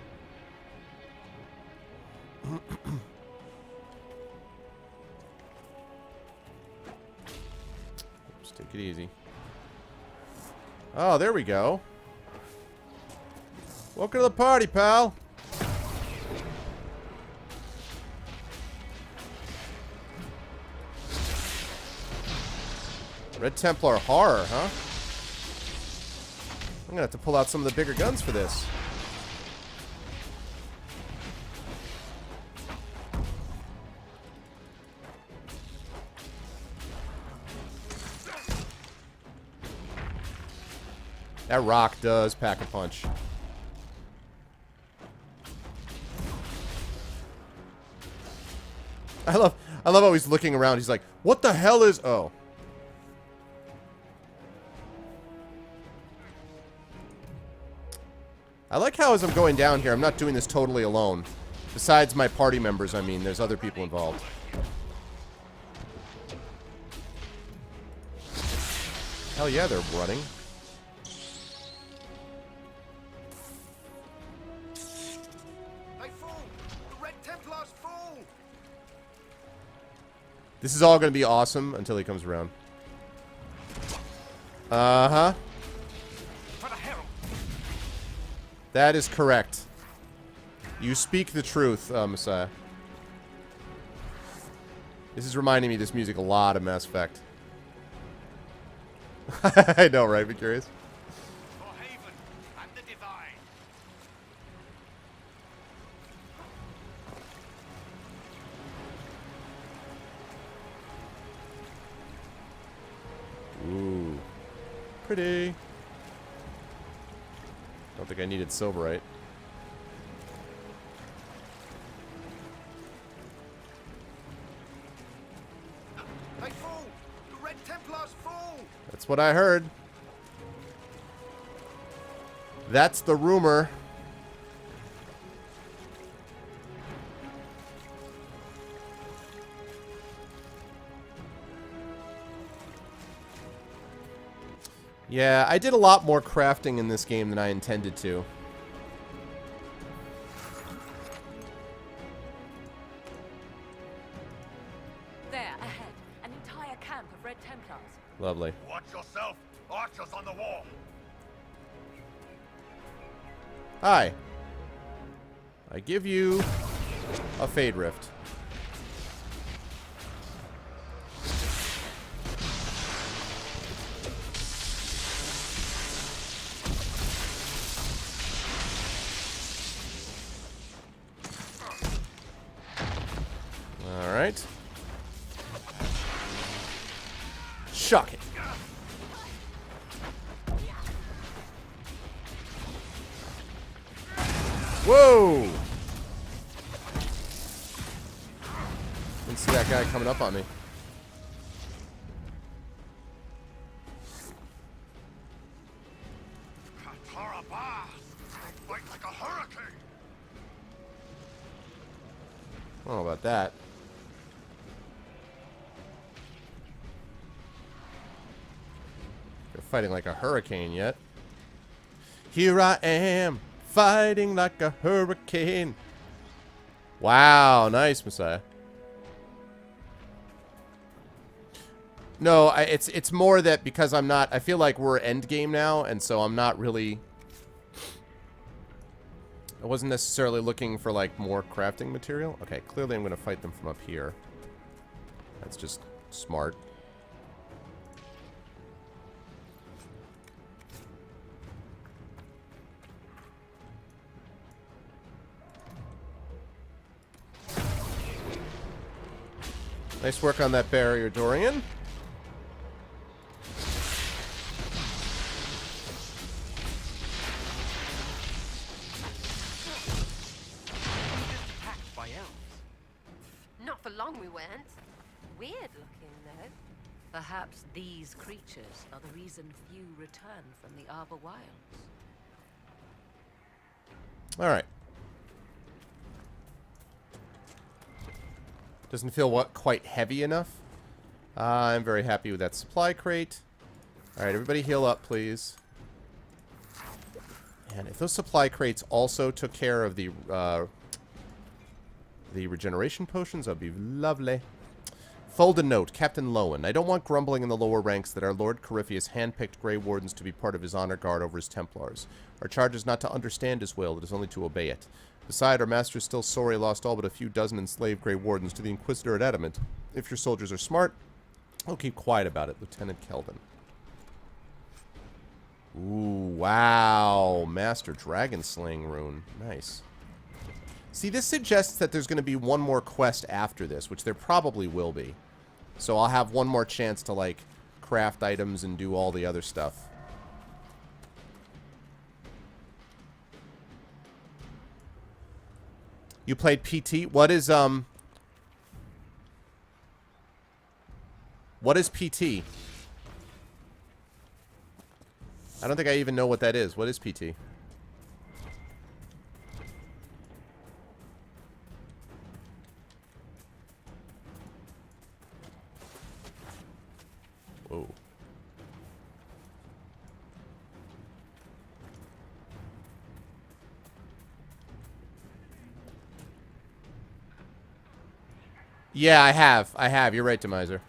Just take it easy. Oh, there we go. Welcome to the party, pal. Red Templar horror, huh? I'm gonna have to pull out some of the bigger guns for this. That rock does pack a punch. I love how he's looking around. He's like, what the hell is... Oh. I like how as I'm going down here, I'm not doing this totally alone. Besides my party members, I mean, there's other people involved. Hell yeah, they're running. They fall! The Red Templars fall! This is all going to be awesome until he comes around. Uh-huh. That is correct. You speak the truth, Messiah. This is reminding me of this music a lot of Mass Effect. I know, right? Be curious. For Haven and the Divine. Ooh. Pretty. Don't think I needed Silverite. They fall! The Red Templars fall! That's what I heard. That's the rumor. Yeah, I did a lot more crafting in this game than I intended to. There, ahead. An entire camp of Red Templars. Lovely. Watch yourself! Archers on the wall! Hi. I give you a Fade Rift. Alright. Shock it. Whoa! Didn't see that guy coming up on me. Fight like a hurricane! I don't know about that. They're fighting like a hurricane yet. Here I am, fighting like a hurricane. Wow, nice, Messiah. No, it's more that because I'm not... I feel like we're end game now, and so I'm not really... I wasn't necessarily looking for, like, more crafting material. Okay, clearly I'm going to fight them from up here. That's just smart. Nice work on that barrier, Dorian. Not for long we weren't. Weird looking, though. Perhaps these creatures are the reason few return from the Arbor Wilds. All right. Doesn't feel quite heavy enough. I'm very happy with that supply crate. All right, everybody heal up, please. And if those supply crates also took care of the regeneration potions, that'd be lovely. Fold a note, Captain Lowen. I don't want grumbling in the lower ranks that our Lord Corypheus handpicked Grey Wardens to be part of his honor guard over his Templars. Our charge is not to understand his will, it is only to obey it. Besides, our master is still sorry he lost all but a few dozen enslaved Grey Wardens to the Inquisitor at Adamant. If your soldiers are smart, I'll keep quiet about it, Lieutenant Keldon. Ooh, wow. Master Dragon Slaying Rune. Nice. See, this suggests that there's going to be one more quest after this, which there probably will be. So I'll have one more chance to, like, craft items and do all the other stuff. You played PT? What is PT? I don't think I even know what that is. What is PT? Whoa. Yeah, I have. I have. You're right, Demiser.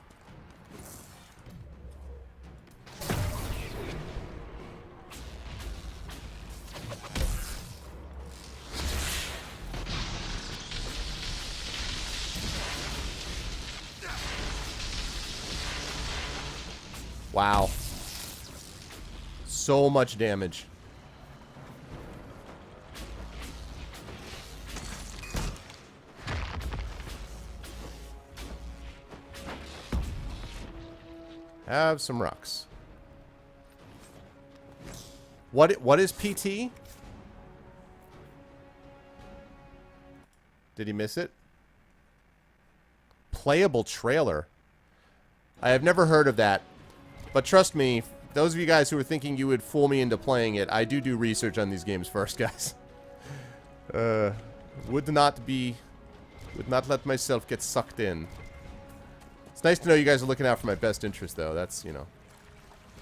Wow. So much damage. Have some rocks. What is PT? Did he miss it? Playable trailer. I have never heard of that. But trust me, those of you guys who are thinking you would fool me into playing it, I do research on these games first, guys. Would not let myself get sucked in. It's nice to know you guys are looking out for my best interest, though. That's, you know,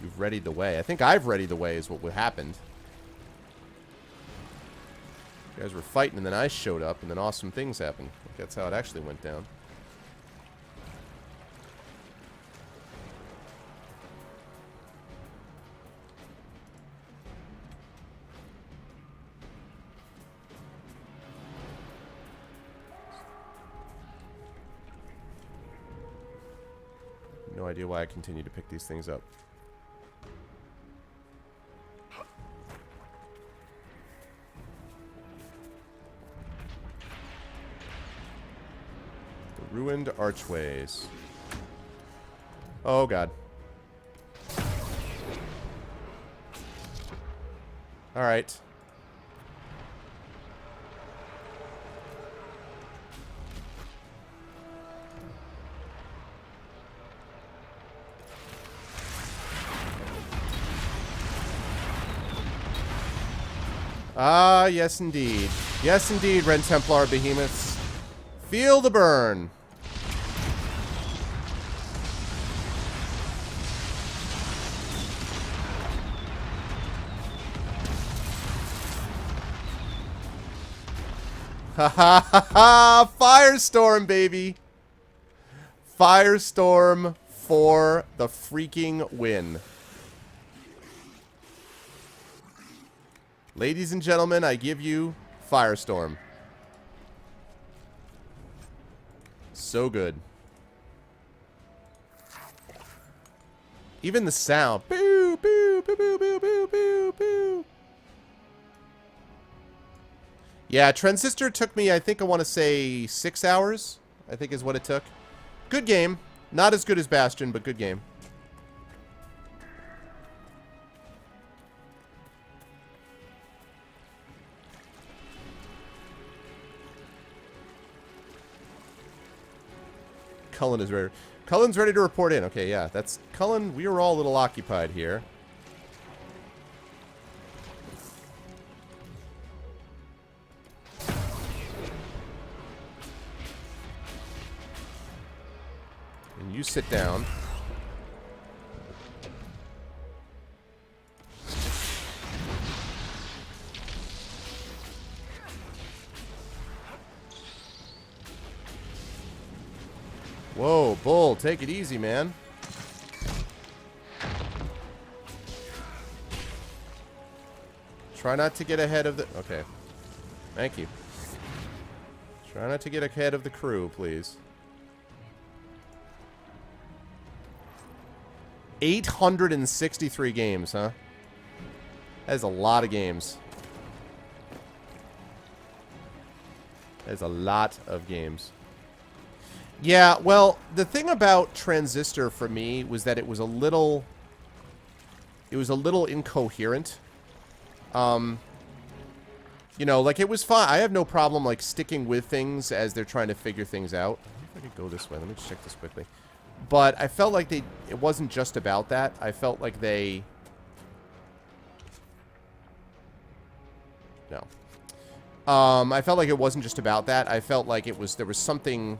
you've readied the way. I think I've readied the way is what happened. You guys were fighting, and then I showed up, and then awesome things happened. I think that's how it actually went down. No idea why I continue to pick these things up. The ruined archways. Oh, God. All right. Ah, yes indeed. Yes indeed, Red Templar behemoths. Feel the burn. Ha ha ha ha! Firestorm, baby! Firestorm for the freaking win. Ladies and gentlemen, I give you Firestorm. So good. Even the sound. Boo, boo, boo, boo, boo, boo, boo, boo. Yeah, Transistor took me, I think I want to say 6 hours. I think is what it took. Good game. Not as good as Bastion, but good game. Cullen is ready. Cullen's ready to report in. Okay, yeah, that's Cullen. We were all a little occupied here. And you sit down. Whoa, Bull, take it easy, man. Try not to get ahead of the... Okay. Thank you. Try not to get ahead of the crew, please. 863 games, huh? That is a lot of games. That is a lot of games. Yeah, well, the thing about Transistor for me was that it was a little incoherent. You know, like, it was fine. I have no problem, like, sticking with things as they're trying to figure things out. I wonder if I could go this way. Let me just check this quickly. But I felt like it wasn't just about that. I felt like they... No. I felt like it wasn't just about that. I felt like there was something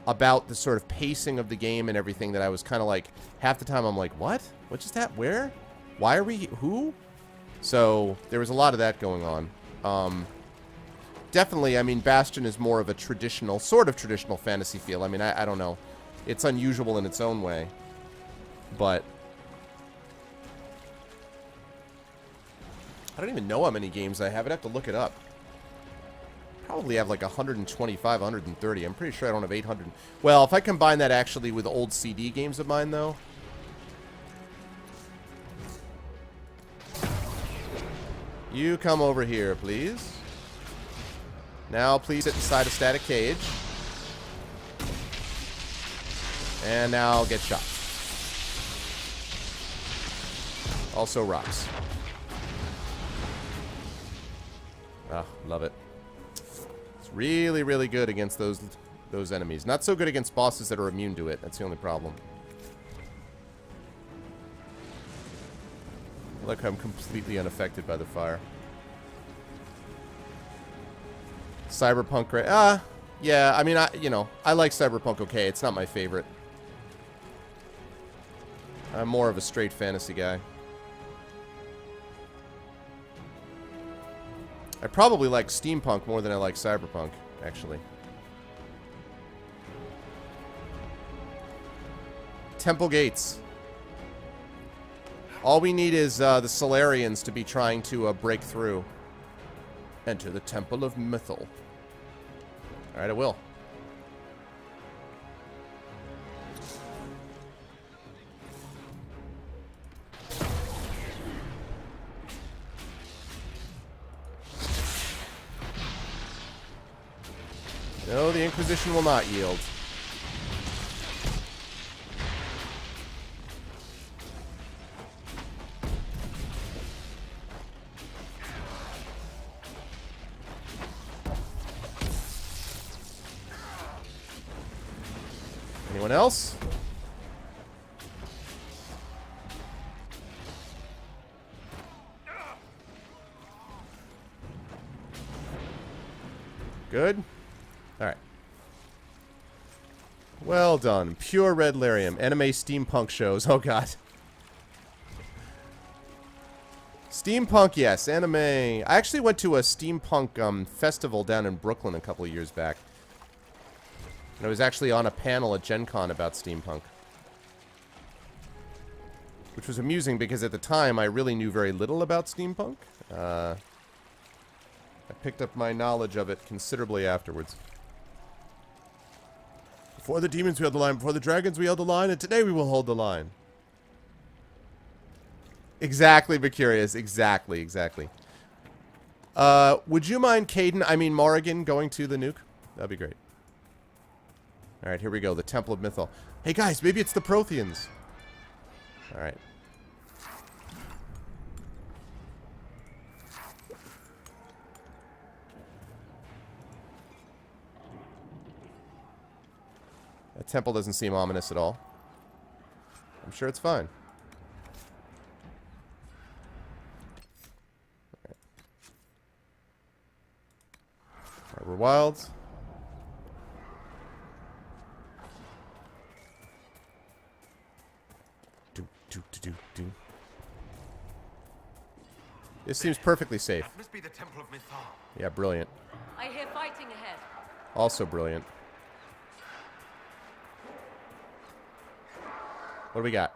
about the sort of pacing of the game and everything that I was kind of like, half the time I'm like, what? What just happened? Where? Why are we... Who? So, there was a lot of that going on. Definitely, I mean, Bastion is more of a traditional, sort of traditional fantasy feel. I mean, I don't know. It's unusual in its own way. But I don't even know how many games I have. I'd have to look it up. Probably have like 125, 130. I'm pretty sure I don't have 800. Well, if I combine that actually with old CD games of mine, though. You come over here, please. Now, please sit inside a static cage. And now get shot. Also rocks. Ah, love it. It's really, really good against those enemies. Not so good against bosses that are immune to it. That's the only problem. Look, I'm completely unaffected by the fire. Cyberpunk, yeah, I mean, I like Cyberpunk okay. It's not my favorite. I'm more of a straight fantasy guy. I probably like steampunk more than I like cyberpunk, actually. Temple gates. All we need is the Solarians to be trying to break through. Enter the Temple of Mythal. Alright, I will. No, the Inquisition will not yield. Anyone else? Good. Alright. Well done. Pure red lyrium. Anime steampunk shows. Oh god. Steampunk, yes. Anime. I actually went to a steampunk festival down in Brooklyn a couple of years back. And I was actually on a panel at Gen Con about steampunk. Which was amusing because at the time I really knew very little about steampunk. I picked up my knowledge of it considerably afterwards. Before the demons we held the line, before the dragons we held the line, and today we will hold the line. Exactly, Mercurius. Exactly, exactly. Would you mind Morrigan going to the nuke? That'd be great. Alright, here we go. The Temple of Mythal. Hey guys, maybe it's the Protheans. Alright. That temple doesn't seem ominous at all. I'm sure it's fine. Alright. Alright, we're wilds. Do. This seems perfectly safe. That must be the Temple of Mythal. Yeah, brilliant. I hear fighting ahead. Also brilliant. What do we got?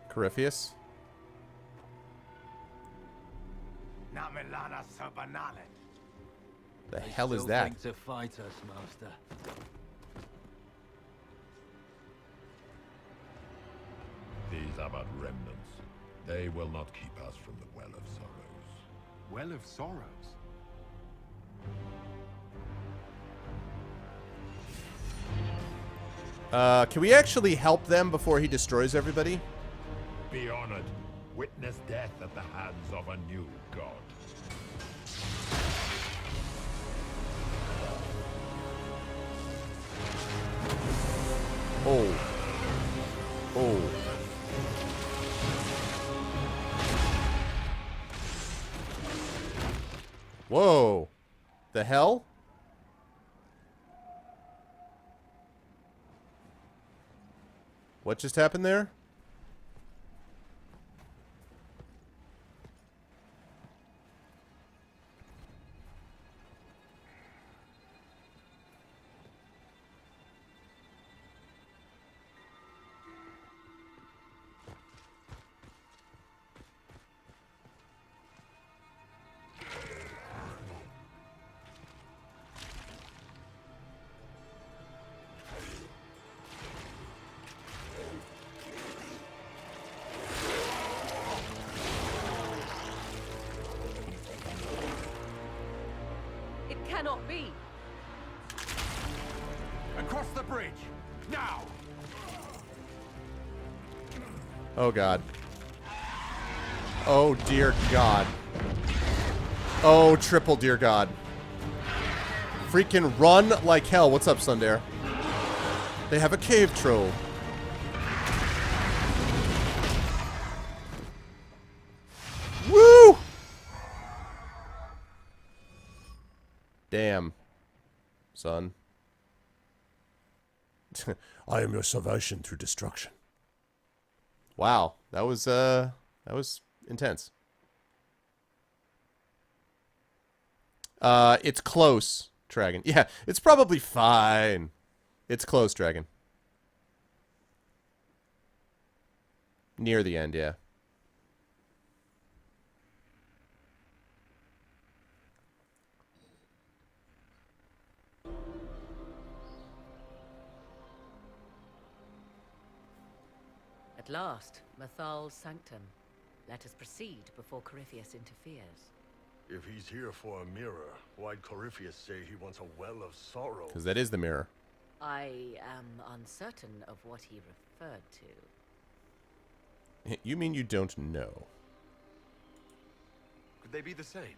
Corypheus? The hell is that? Think to fight us, Master. These are but remnants. They will not keep us from the Well of Sorrows. Well of Sorrows? Can we actually help them before he destroys everybody? Be honored. Witness death at the hands of a new god. Oh. Oh. Whoa. The hell? What just happened there? Cannot be. Across the bridge, now! Oh, God. Oh, dear God. Oh, triple dear God. Freaking run like hell. What's up, Sundare? They have a cave troll. Woo! Damn, son. I am your salvation through destruction. Wow, that was intense. It's close, Dragon. Yeah, it's probably fine. It's close, Dragon. Near the end, yeah. At last, Mathal's sanctum. Let us proceed before Corypheus interferes. If he's here for a mirror, why'd Corypheus say he wants a well of sorrow? Because that is the mirror. I am uncertain of what he referred to. You mean you don't know? Could they be the same?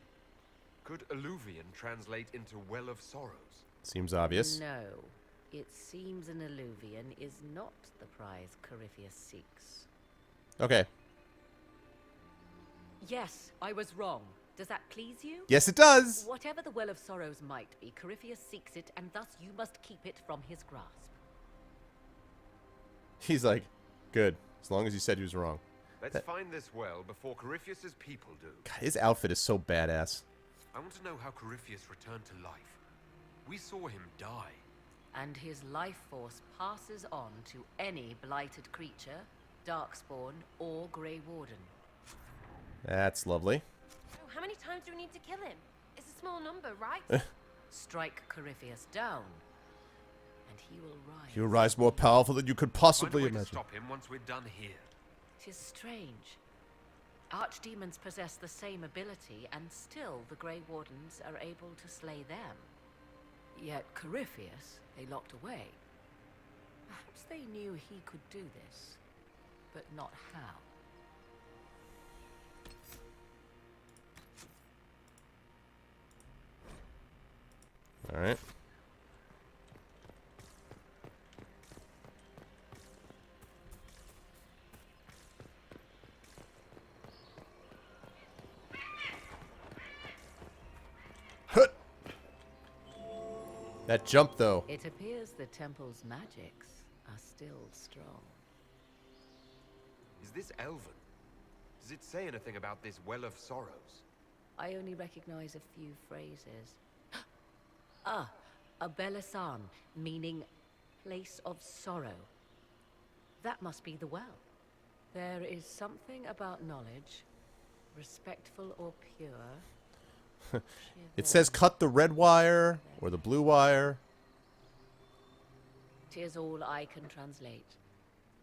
Could alluvian translate into Well of Sorrows? Seems obvious. No. It seems an alluvian is not the prize Corypheus seeks. Okay. Yes, I was wrong. Does that please you? Yes, it does! Whatever the Well of Sorrows might be, Corypheus seeks it, and thus you must keep it from his grasp. He's like, good. As long as you said he was wrong. Let's find this well before Corypheus's people do. God, his outfit is so badass. I want to know how Corypheus returned to life. We saw him die. And his life force passes on to any blighted creature, darkspawn, or Grey Warden. That's lovely. Oh, how many times do we need to kill him? It's a small number, right? Strike Corypheus down, and he will rise. He will rise more powerful than you could possibly Find a way imagine. to stop him once we're done here. 'Tis strange. Archdemons possess the same ability, and still the Grey Wardens are able to slay them. Yet Corypheus they locked away. Perhaps they knew he could do this, but not how. All right. That jump, though. It appears the temple's magics are still strong. Is this Elven? Does it say anything about this Well of Sorrows? I only recognize a few phrases. Ah, a Belisan, meaning place of sorrow. That must be the well. There is something about knowledge, respectful or pure. It says cut the red wire or the blue wire. 'Tis all I can translate.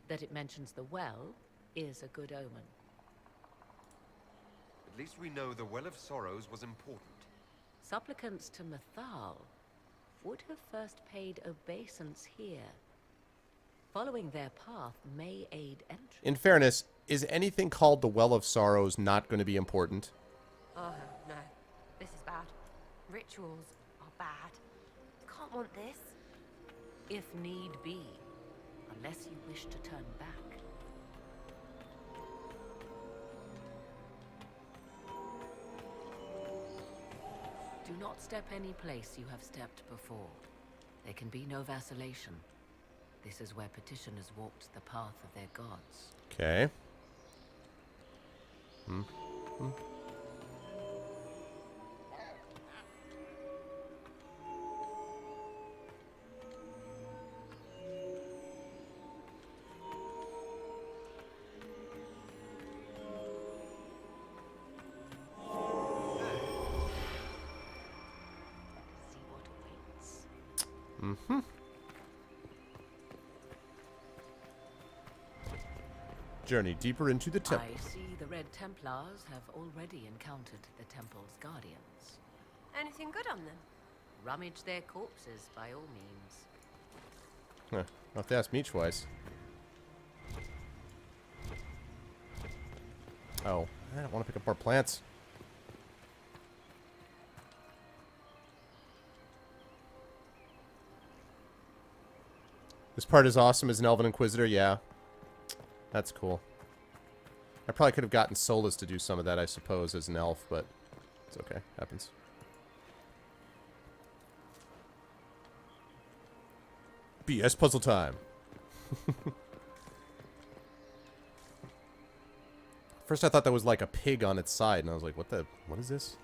That it mentions the well is a good omen. At least we know the Well of Sorrows was important. Supplicants to Mathal would have first paid obeisance here. Following their path may aid entry. In fairness, is anything called the Well of Sorrows not going to be important? Oh, no. This is bad. Rituals are bad. Can't want this. If need be, unless you wish to turn back. Do not step any place you have stepped before. There can be no vacillation. This is where petitioners walked the path of their gods. Okay. Journey deeper into the temple. I see the Red Templars have already encountered the temple's guardians. Anything good on them? Rummage their corpses by all means. Huh. I'll have to ask me twice. Oh, I don't want to pick up more plants. This part is awesome as an Elven Inquisitor, yeah. That's cool. I probably could have gotten Solus to do some of that, I suppose, as an elf, but it's okay. Happens. BS puzzle time. First I thought that was like a pig on its side, and I was like, what is this?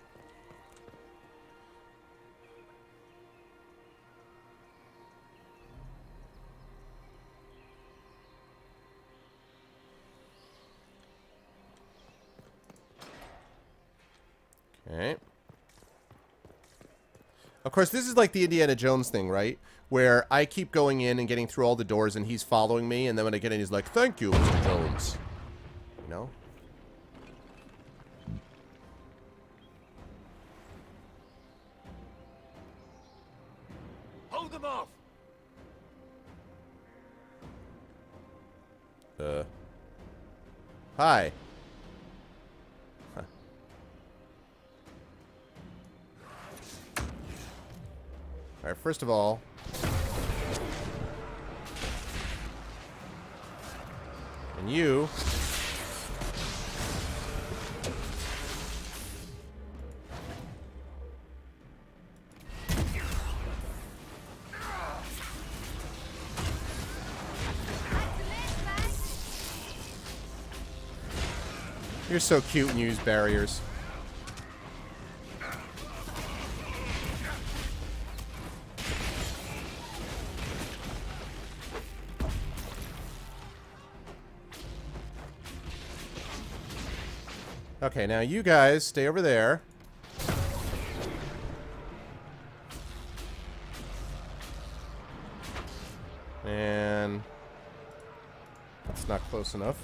Okay. Of course, this is like the Indiana Jones thing, right? Where I keep going in and getting through all the doors and he's following me, and then when I get in, he's like, thank you, Mr. Jones. You know? Hold them off! Hi. Huh. Alright, first of all... And you... You're so cute and you use barriers. Okay, now you guys stay over there. And that's not close enough.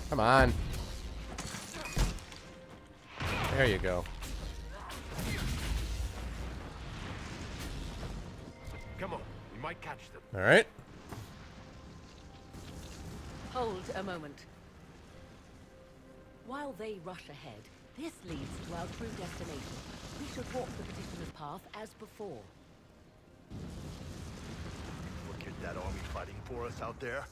Come on. There you go. Come on, we might catch them. All right. Hold a moment. While they rush ahead, this leads to our true destination. We should walk the petitioner's path as before. Look at that army fighting for us out there.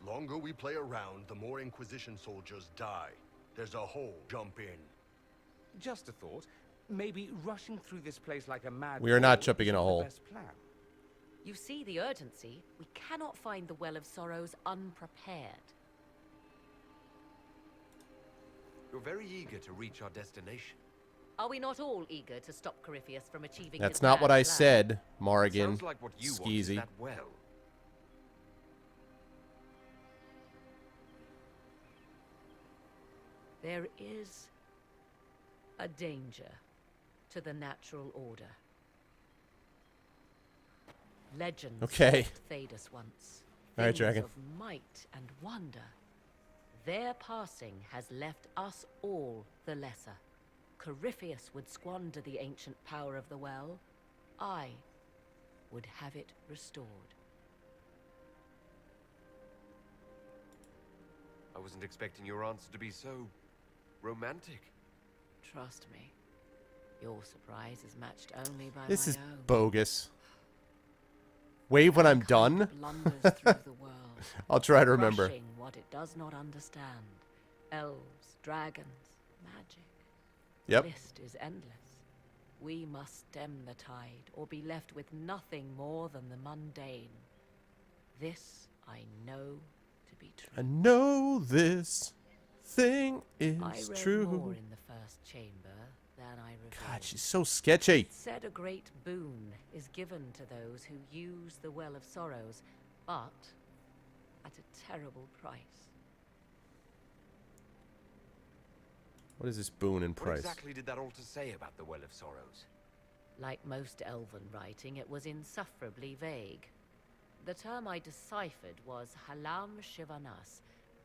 Longer we play around, the more Inquisition soldiers die. There's a hole. Jump in. Just a thought. Maybe rushing through this place like a mad... We are not bull jumping in a isn't the hole. best plan. You see the urgency. We cannot find the Well of Sorrows unprepared. You're very eager to reach our destination. Are we not all eager to stop Corypheus from achieving That's his not what mad I plan? said, Morrigan. Sounds like what you want is Skeezy. that well. There is a danger to the natural order. Legends Okay. helped Thedas once. All right, Things Dragon. of might and wonder. Their passing has left us all the lesser. Corypheus would squander the ancient power of the well. I would have it restored. I wasn't expecting your answer to be so romantic. Trust me, your surprise is matched only by This my is own. bogus. Wave when I'm done. Blunders through the world, I'll try to remember. crushing what it does not understand. Elves, dragons, magic. Yep. The list is endless. We must stem the tide, or be left with nothing more than the mundane. This I know to be true. I know this thing is I read true. more in the first chamber than I revealed. God, she's so sketchy. It said a great boon is given to those who use the Well of Sorrows, but at a terrible price. What is this boon and What price? exactly did that altar say about the Well of Sorrows? Like most elven writing, it was insufferably vague. The term I deciphered was Halam Shivanas,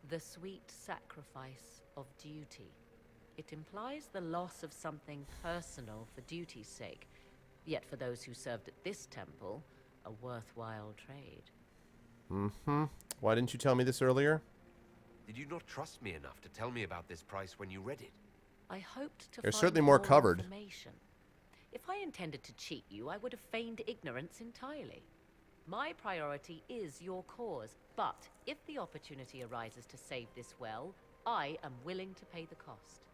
the sweet sacrifice of duty. It implies the loss of something personal for duty's sake, yet for those who served at this temple, a worthwhile trade. Mm-hmm. Why didn't you tell me this earlier? Did you not trust me enough to tell me about this price when you read it? I hoped to There's find certainly more covered. information. If I intended to cheat you, I would have feigned ignorance entirely. My priority is your cause, but if the opportunity arises to save this well, I am willing to pay the cost.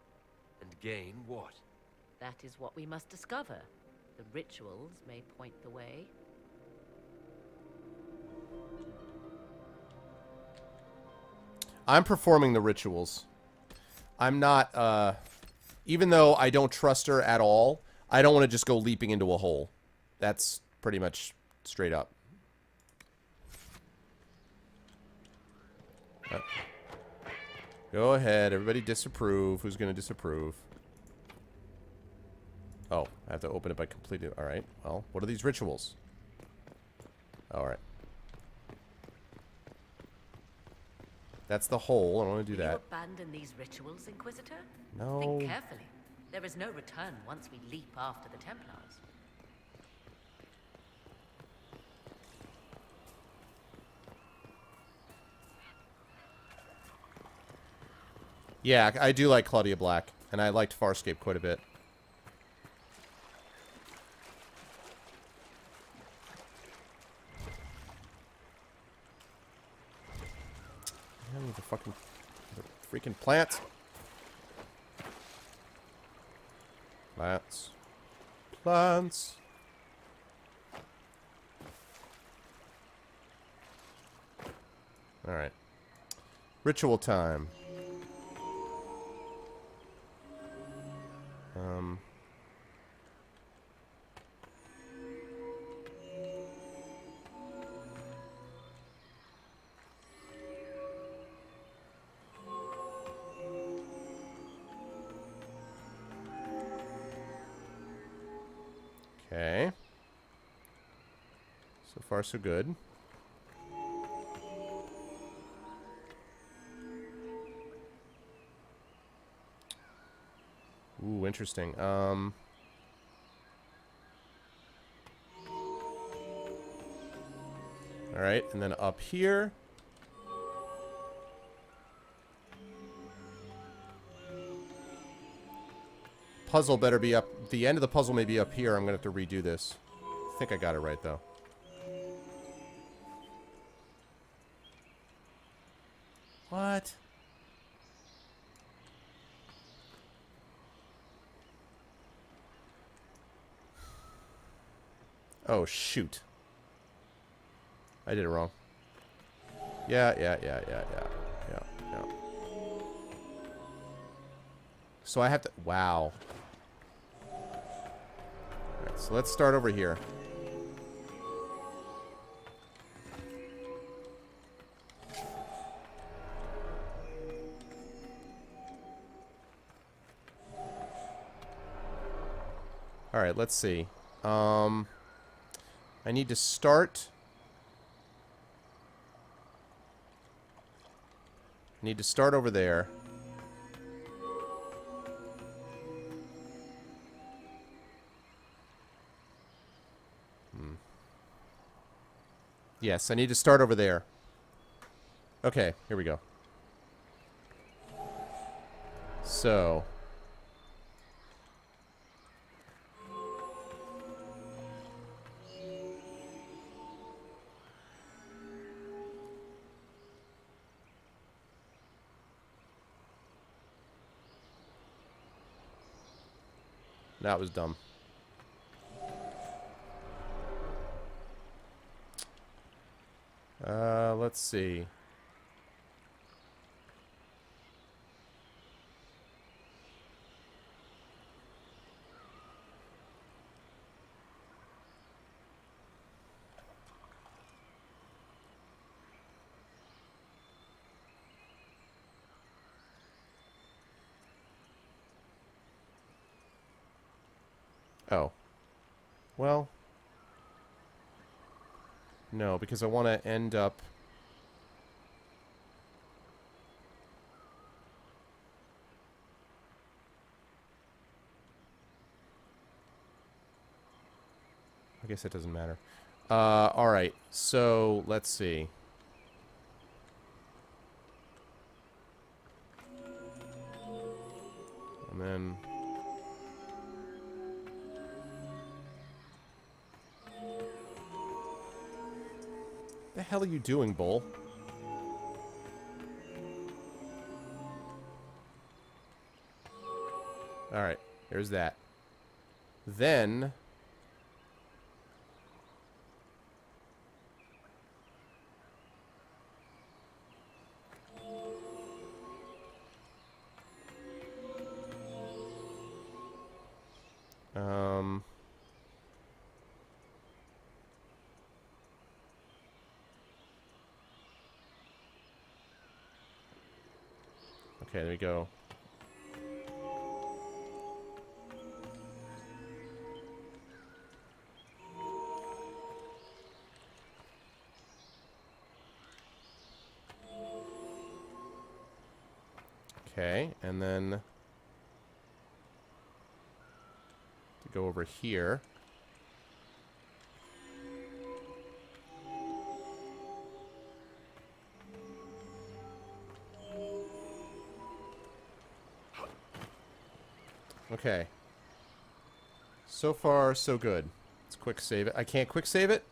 And gain what? That is what we must discover. The rituals may point the way. I'm performing the rituals. I'm not, even though I don't trust her at all, I don't want to just go leaping into a hole. That's pretty much straight up. Go ahead, everybody disapprove. Who's going to disapprove? Oh, I have to open it by completing. All right. Well, what are these rituals? All right. That's the hole. I don't want to do Will that. you abandon these rituals, Inquisitor? No. Think carefully. There is no return once we leap after the Templars. Yeah, I do like Claudia Black, and I liked Farscape quite a bit. I need the freaking plants. Plants. Plants. All right. Ritual time. Okay. So far, so good. Ooh, interesting. All right, and then up here. Puzzle better be up. The end of the puzzle may be up here. I'm going to have to redo this. I think I got it right, though. What? Oh, shoot. I did it wrong. Yeah. So I have to... Wow. Alright, so let's start over here. Alright, let's see. I need to start... Need to start over there. Yes, I need to start over there. Okay, here we go. So... that was dumb. Let's see. Oh. Well. No, because I want to end up... I guess it doesn't matter. Alright, so let's see. And then... the hell are you doing, Bull? Alright, there's that. Then... okay, there we go. Okay, and then to go over here. Okay. So far, so good. Let's quick save it. I can't quick save it?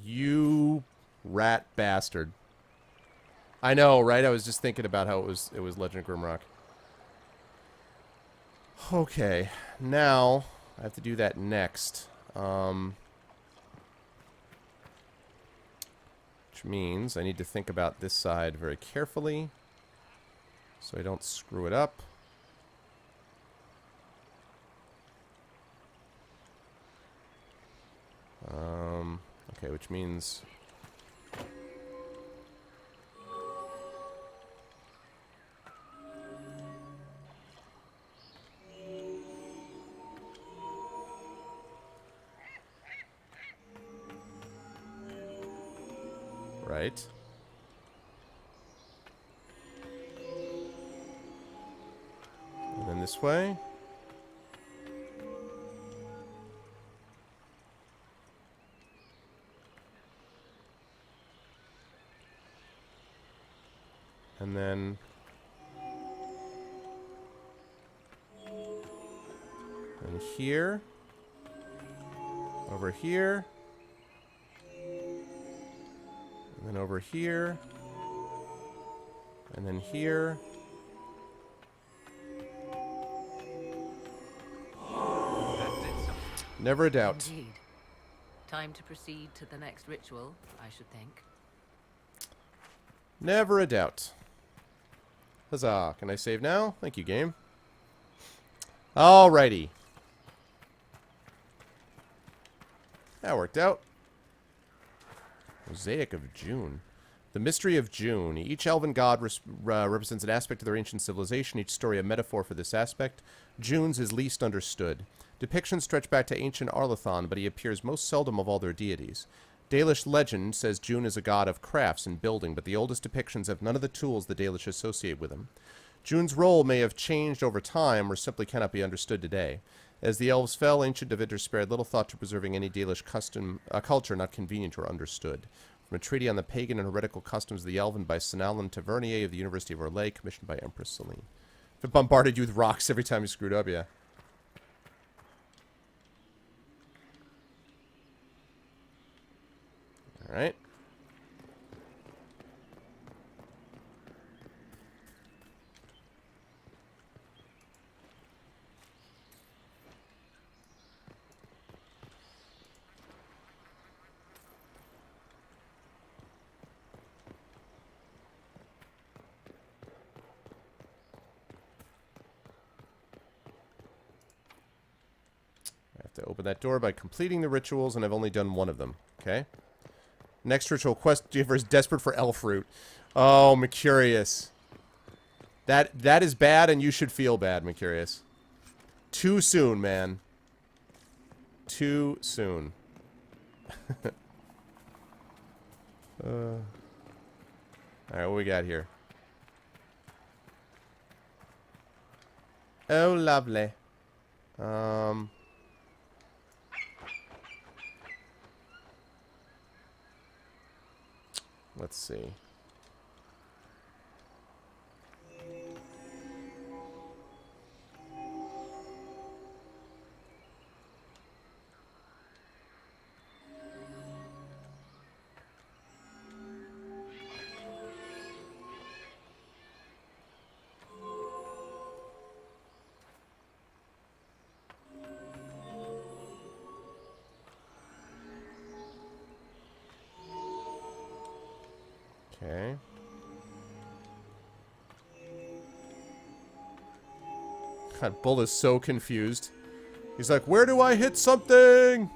You rat bastard. I know, right? I was just thinking about how it was Legend of Grimrock. Okay. Now, I have to do that next. Which means I need to think about this side very carefully so I don't screw it up. Okay, which means... right. And then this way. And then... and here. Over here. And then over here. And then here. Never a doubt. Indeed. Time to proceed to the next ritual, I should think. Never a doubt. Huzzah. Can I save now? Thank you, game. Alrighty. That worked out. Mosaic of June. The mystery of June. Each elven god represents an aspect of their ancient civilization, each story a metaphor for this aspect. June's is least understood. Depictions stretch back to ancient Arlathon, but he appears most seldom of all their deities. Dalish legend says June is a god of crafts and building, but the oldest depictions have none of the tools the Dalish associate with him. June's role may have changed over time or simply cannot be understood today. As the elves fell, ancient divinters spared little thought to preserving any Dalish culture not convenient or understood. From a treaty on the pagan and heretical customs of the Elven by Sinalin Tavernier of the University of Orlais, commissioned by Empress Celine. If it bombarded you with rocks every time you screwed up, yeah. Alright. To open that door by completing the rituals, and I've only done one of them. Okay. Next ritual quest giver is desperate for elf root. Oh, Mercurius. That is bad, and you should feel bad, Mercurius. Too soon, man. Too soon. Alright, what we got here? Oh, lovely. Let's see. Okay. God, Bull is so confused. He's like, where do I hit something?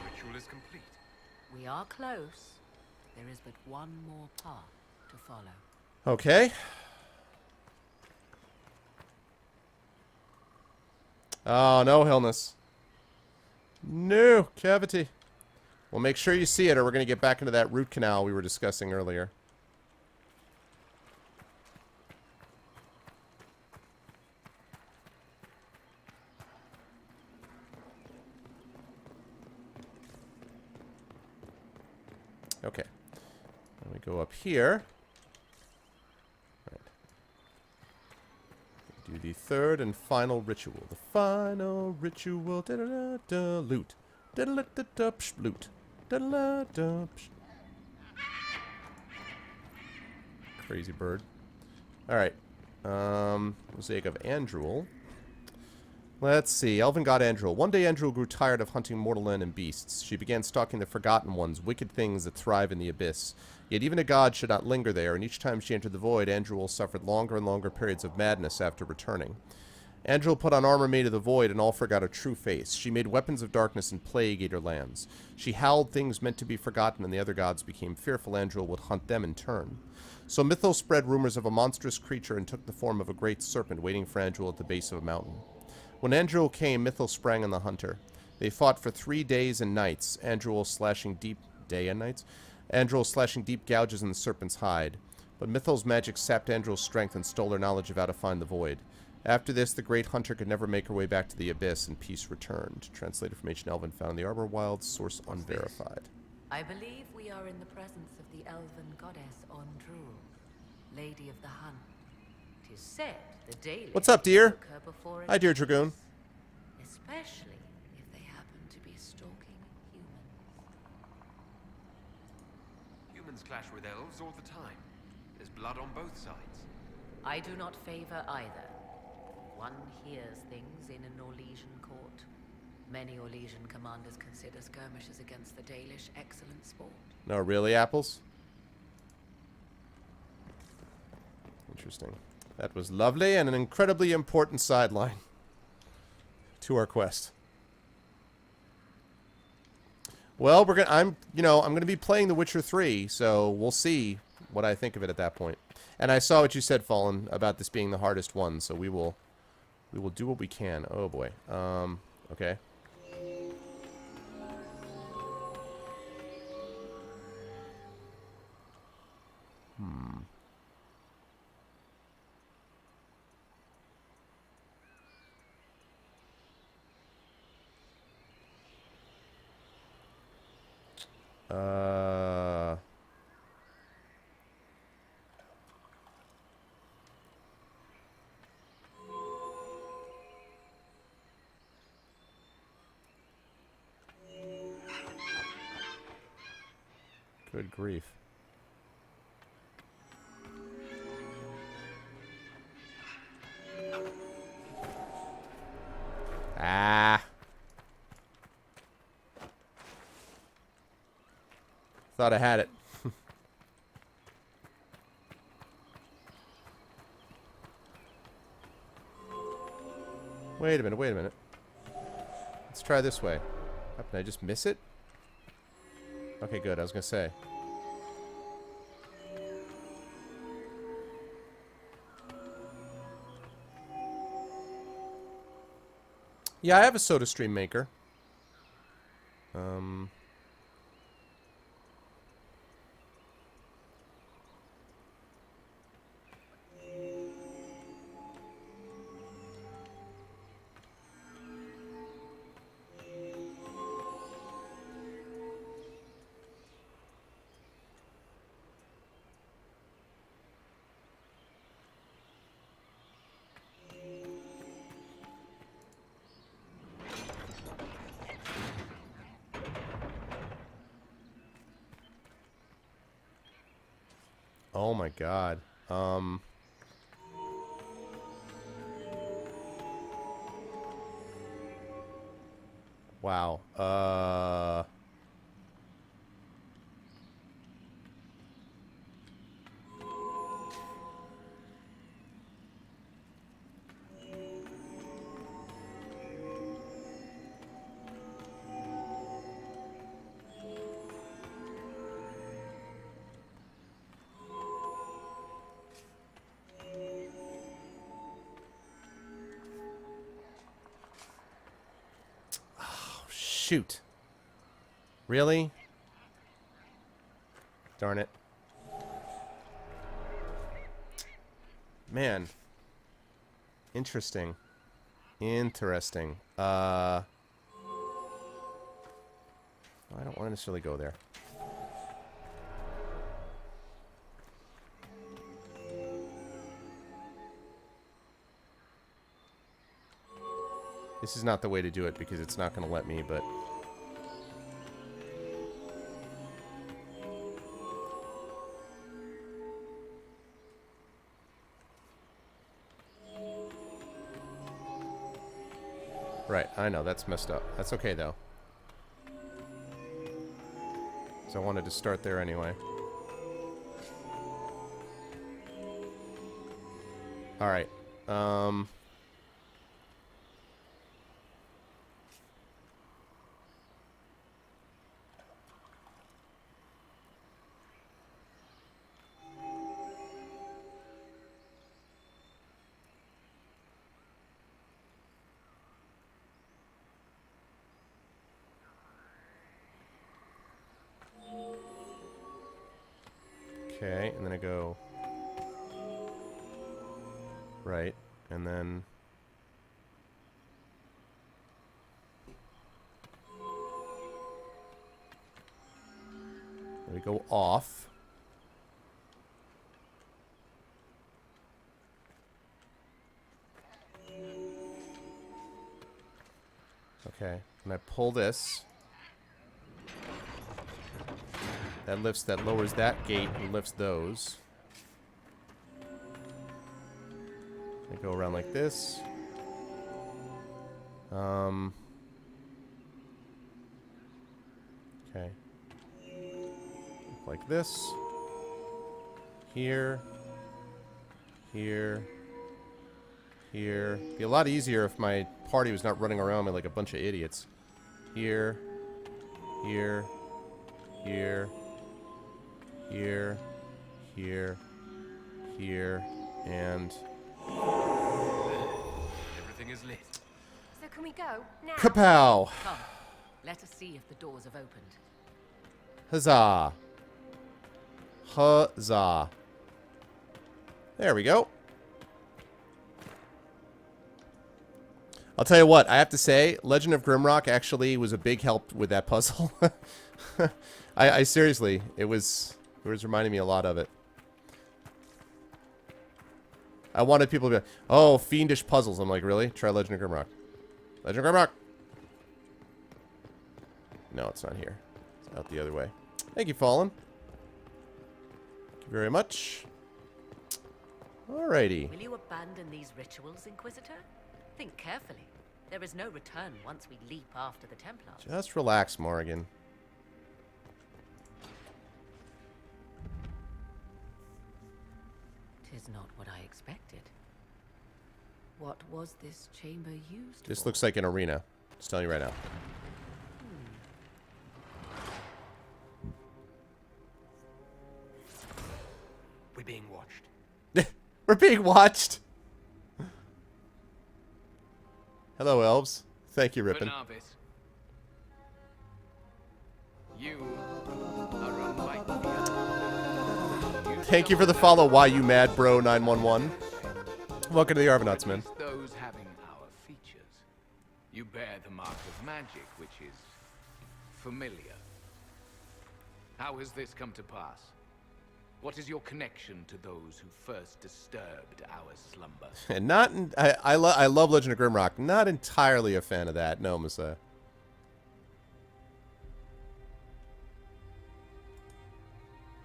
Ritual is complete. We are close. There is but one more path to follow. Okay. Oh, no, Hillness. No, cavity. Well, make sure you see it, or we're going to get back into that root canal we were discussing earlier. Okay. Then we go up here. Do the third and final ritual. The final ritual. Da da da da. Loot. Da da da da. Loot. Da da da. Crazy bird. All right. Mosaic of Andrul. Let's see. Elven god Andrul. One day Andrul grew tired of hunting mortal men and beasts. She began stalking the Forgotten Ones, wicked things that thrive in the abyss. Yet even a god should not linger there, and each time she entered the void, Andrul suffered longer and longer periods of madness after returning. Andrul put on armor made of the void, and all forgot her true face. She made weapons of darkness, and plague ate her lands. She howled things meant to be forgotten, and the other gods became fearful. Andrul would hunt them in turn. So Mythos spread rumors of a monstrous creature and took the form of a great serpent waiting for Andrul at the base of a mountain. When Andrul came, Mythos sprang on the hunter. They fought for 3 days and nights, Andrul slashing deep gouges in the serpent's hide. But Mythos' magic sapped Andrul's strength and stole her knowledge of how to find the void. After this, the great hunter could never make her way back to the abyss, and peace returned. Translated from Ancient Elven, found in the Arbor Wilds, source unverified. I believe we are in the presence of the elven goddess Andrul, Lady of the Hunt. 'Tis said the Dalish What's up, dear? took her before Hi, dear Dragoon. especially if they happen to be stalking humans. Humans clash with elves all the time. There's blood on both sides. I do not favor either. One hears things in an Orlesian court. Many Orlesian commanders consider skirmishes against the Dalish excellent sport. No, really, Apples? Interesting. That was lovely and an incredibly important sideline to our quest. Well, I'm gonna be playing The Witcher 3, so we'll see what I think of it at that point. And I saw what you said, Fallen, about this being the hardest one, so we will do what we can. Oh boy. Okay. Good grief. Ah. Thought I had it. Wait a minute, wait a minute. Let's try this way. Did I just miss it? Okay, good. I was gonna say. Yeah, I have a soda stream maker. Oh my god. Wow. Shoot. Really? Darn it. Man. Interesting. Interesting. I don't want to necessarily go there. This is not the way to do it because it's not going to let me, but... Right, I know, that's messed up. That's okay, though. Because I wanted to start there anyway. Alright, okay, and then I go right, and then we go off. Okay, and I pull this. That lifts, that lowers that gate and lifts those. I go around like this. Okay. Like this. Here. Here. Here. Be a lot easier if my party was not running around me like a bunch of idiots. Here. Here. Here. Here. Here. here, and... Everything is lit. So can we go now? Kapow! Come, let us see if the doors have opened. Huzzah! Huzzah! There we go. I'll tell you what, I have to say, Legend of Grimrock actually was a big help with that puzzle. I seriously, it was reminding me a lot of it. I wanted people to be like, oh, fiendish puzzles. I'm like, really? Try Legend of Grimrock. Legend of Grimrock! No, it's not here. It's out the other way. Thank you, Fallen. Thank you very much. Alrighty. Will you abandon these rituals, Inquisitor? Think carefully. There is no return once we leap after the Templars. Just relax, Morrigan. Tis not what I expected. What was this chamber used This for? looks like an arena. Just telling you right now. We're being watched. We're being watched! Hello, elves. Thank you, Rippin. Barnabas. You are unlike the others. Thank you for the follow, Why You Mad Bro 911. Welcome to the Argonauts, man. Those having our features. You bear the mark of magic, which is familiar. How has this come to pass? What is your connection to those who first disturbed our slumber? And not, I love Legend of Grimrock. Not entirely a fan of that. No, Messiah.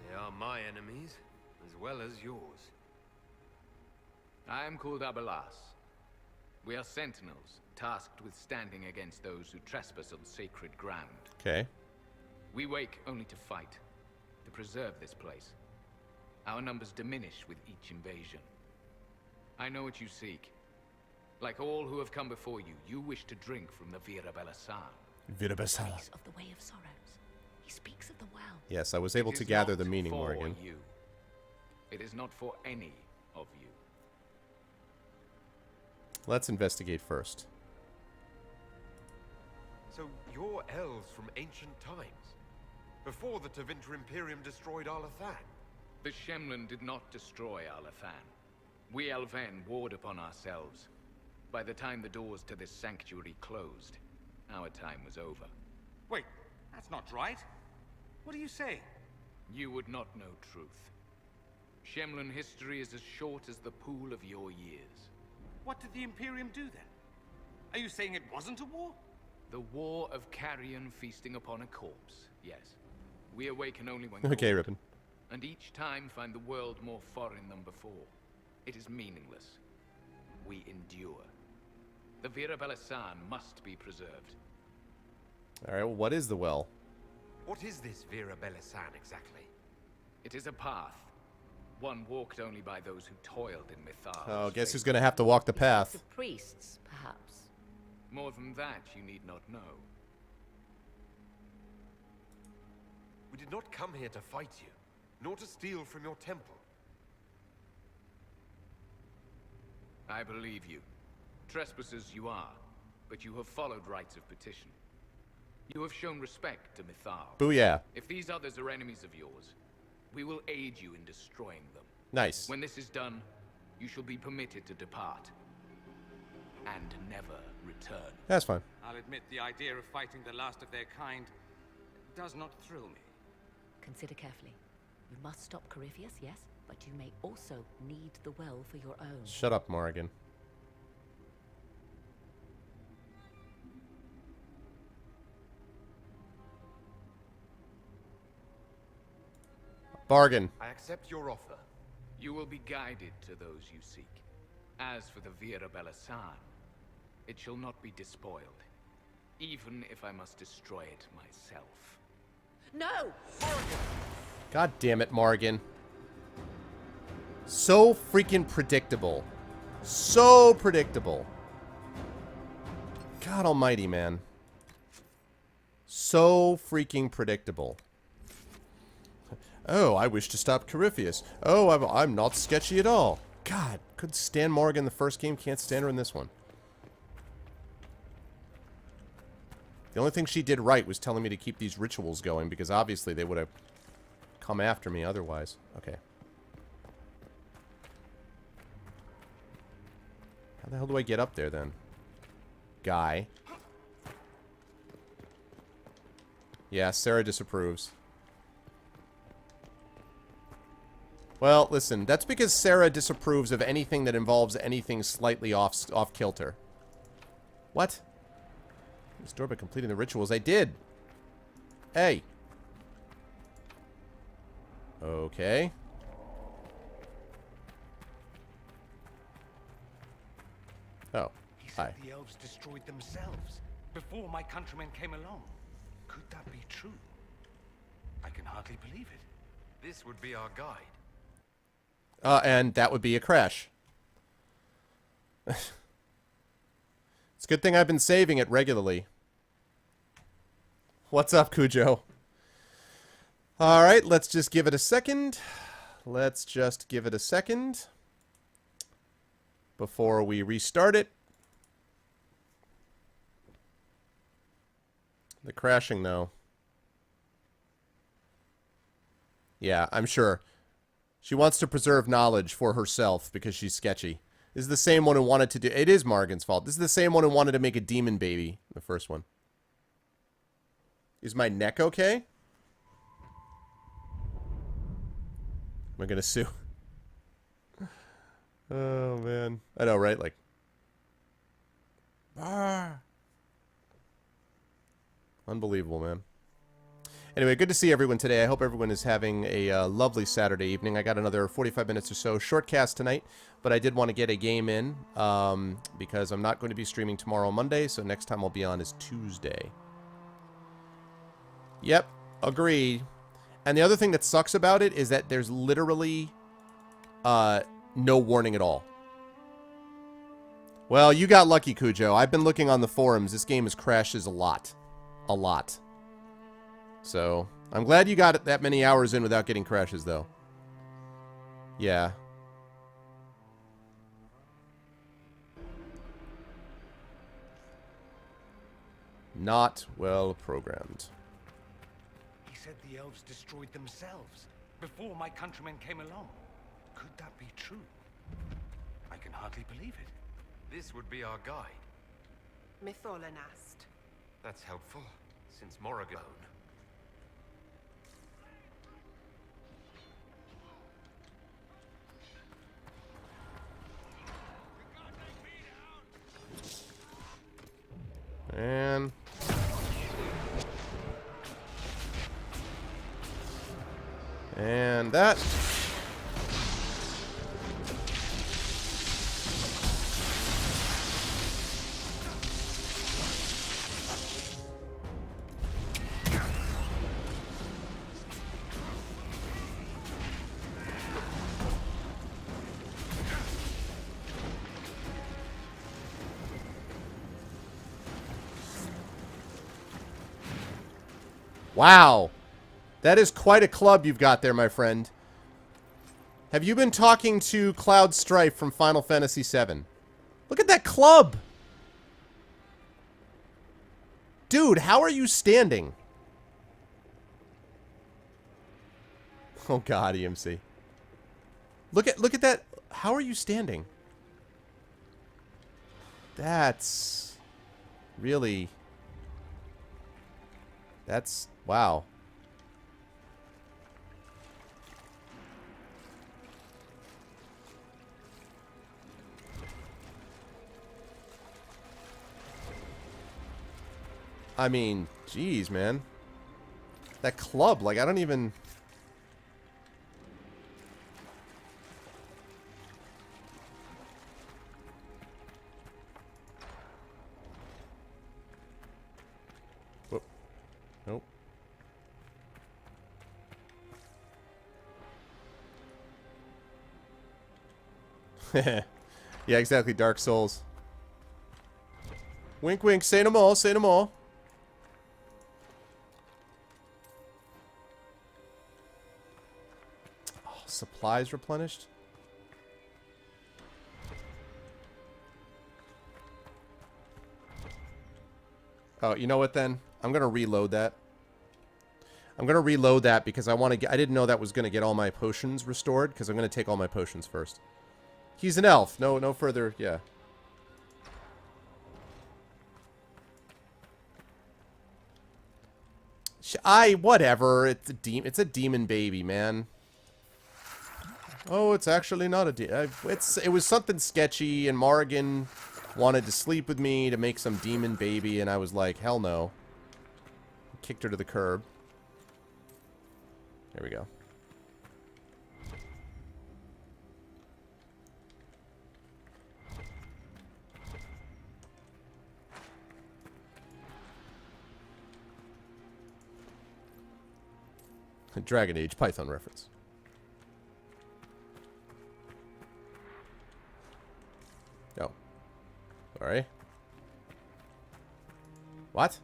They are my enemies, as well as yours. I am called Abelas. We are sentinels, tasked with standing against those who trespass on sacred ground. Okay. We wake only to fight, to preserve this place. Our numbers diminish with each invasion. I know what you seek. Like all who have come before you, you wish to drink from the Vira Belasan. Vira Belasan. Place of the Way of Sorrows. He speaks of the well. Yes, I was able to gather the meaning, Morrigan. You. It is not for any of you. Let's investigate first. So you're elves from ancient times, before the Tevinter Imperium destroyed Arlathan. The Shemlin did not destroy Arlathan. We Elven warred upon ourselves. By the time the doors to this sanctuary closed, our time was over. Wait, that's not right. What are you saying? You would not know truth. Shemlin history is as short as the pool of your years. What did the Imperium do then? Are you saying it wasn't a war? The war of carrion feasting upon a corpse, yes. We awaken only when Okay, called, Rippin. and each time find the world more foreign than before. It is meaningless. We endure. The Vira Belasan must be preserved. Alright, well, what is the well? What is this Vira Belasan exactly? It is a path. One walked only by those who toiled in Mythal. Oh, guess who's gonna have to walk the path? The priests, perhaps. More than that, you need not know. We did not come here to fight you, nor to steal from your temple. I believe you. Trespassers you are, but you have followed rites of petition. You have shown respect to Mythal. Booyah. If these others are enemies of yours, we will aid you in destroying them. Nice. When this is done, you shall be permitted to depart. And never return. That's fine. I'll admit the idea of fighting the last of their kind does not thrill me. Consider carefully. You must stop Corypheus, yes, but you may also need the well for your own. Shut up, Morrigan. Bargain. I accept your offer. You will be guided to those you seek. As for the Vira Belasan, it shall not be despoiled, even if I must destroy it myself. No! God damn it, Morrigan. So freaking predictable. So predictable. God almighty, man. So freaking predictable. Oh, I wish to stop Corypheus. Oh, I'm not sketchy at all. God, couldn't stand Morrigan in the first game, can't stand her in this one. The only thing she did right was telling me to keep these rituals going, because obviously they would have come after me otherwise. Okay. How the hell do I get up there, then? Guy. Yeah, Sarah disapproves. Well, listen, that's because Sarah disapproves of anything that involves anything slightly off kilter. What? Restored by completing the rituals. I did. Hey. Okay. Oh. He Hi. said the elves destroyed themselves before my countrymen came along. Could that be true? I can hardly believe it. This would be our guide. And that would be a crash. It's a good thing I've been saving it regularly. What's up, Cujo? Alright, let's just give it a second. Let's just give it a second before we restart it. The crashing, though. Yeah, I'm sure. She wants to preserve knowledge for herself because she's sketchy. This is the same one who wanted to do... It is Morgan's fault. This is the same one who wanted to make a demon baby. The first one. Is my neck okay? Am I gonna sue? Oh, man. I know, right? Like... Ah. Unbelievable, man. Anyway, good to see everyone today. I hope everyone is having a lovely Saturday evening. I got another 45 minutes or so shortcast tonight, but I did want to get a game in because I'm not going to be streaming tomorrow, Monday, so next time I'll be on is Tuesday. Yep, agreed. And the other thing that sucks about it is that there's literally no warning at all. Well, you got lucky, Cujo. I've been looking on the forums. This game has crashes a lot. A lot. So, I'm glad you got it that many hours in without getting crashes, though. Yeah. Not well programmed. He said the elves destroyed themselves before my countrymen came along. Could that be true? I can hardly believe it. This would be our guide. Mytholanast. That's helpful, since Morrigan... And that. Wow. That is quite a club you've got there, my friend. Have you been talking to Cloud Strife from Final Fantasy VII? Look at that club! Dude, how are you standing? Oh god, EMC. Look at that. How are you standing? That's really... That's... Wow. I mean, geez, man. That club, like, I don't even... Whoop. Nope. Yeah, exactly, Dark Souls. Wink, wink, say no more, say no more. Supplies replenished? Oh, you know what then? I'm going to reload that. I'm going to reload that because I want to get... I didn't know that was going to get all my potions restored because I'm going to take all my potions first. He's an elf. No further... Yeah. Whatever. It's a demon baby, man. Oh, it's actually not a demon. It was something sketchy, and Morrigan wanted to sleep with me to make some demon baby, and I was like, hell no. Kicked her to the curb. There we go. Dragon Age Python reference. Oh. Sorry. What?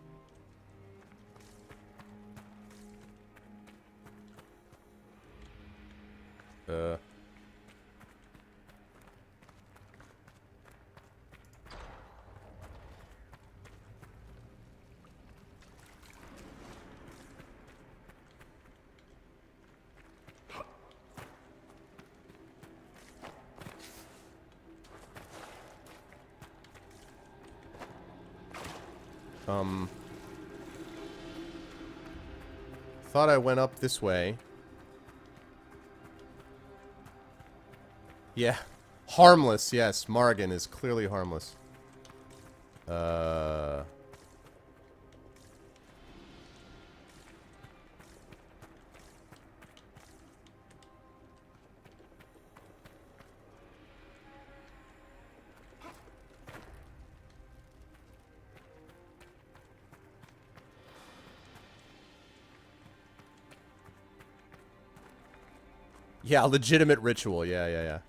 Thought I went up this way. Yeah. Harmless, yes. Morrigan is clearly harmless. Yeah, legitimate ritual. Yeah.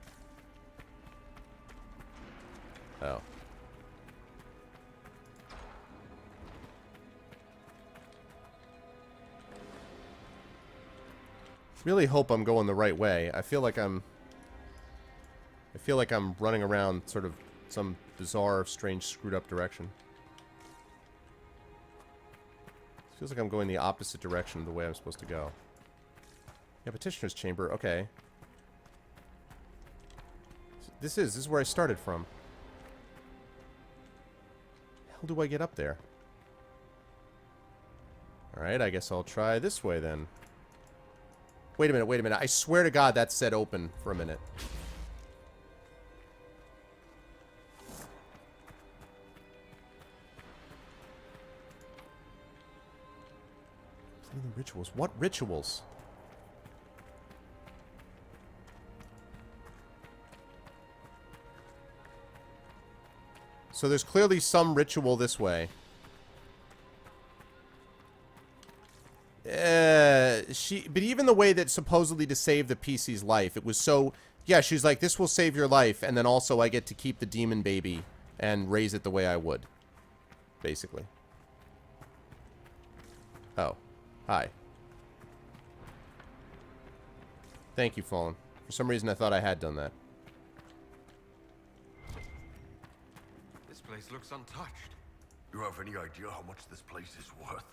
Oh. Really hope I'm going the right way. I feel like I'm running around sort of some bizarre, strange, screwed up direction. Feels like I'm going the opposite direction of the way I'm supposed to go. Yeah, Petitioner's Chamber. Okay. This is where I started from. How do I get up there? Alright, I guess I'll try this way then. Wait a minute. I swear to God that said open for a minute. Rituals. What rituals? So there's clearly some ritual this way. But even the way that supposedly to save the PC's life, it was so... Yeah, she's like, this will save your life, and then also I get to keep the demon baby and raise it the way I would. Basically. Oh. Hi. Thank you, Fallen. For some reason I thought I had done that. This place looks untouched. You have any idea how much this place is worth?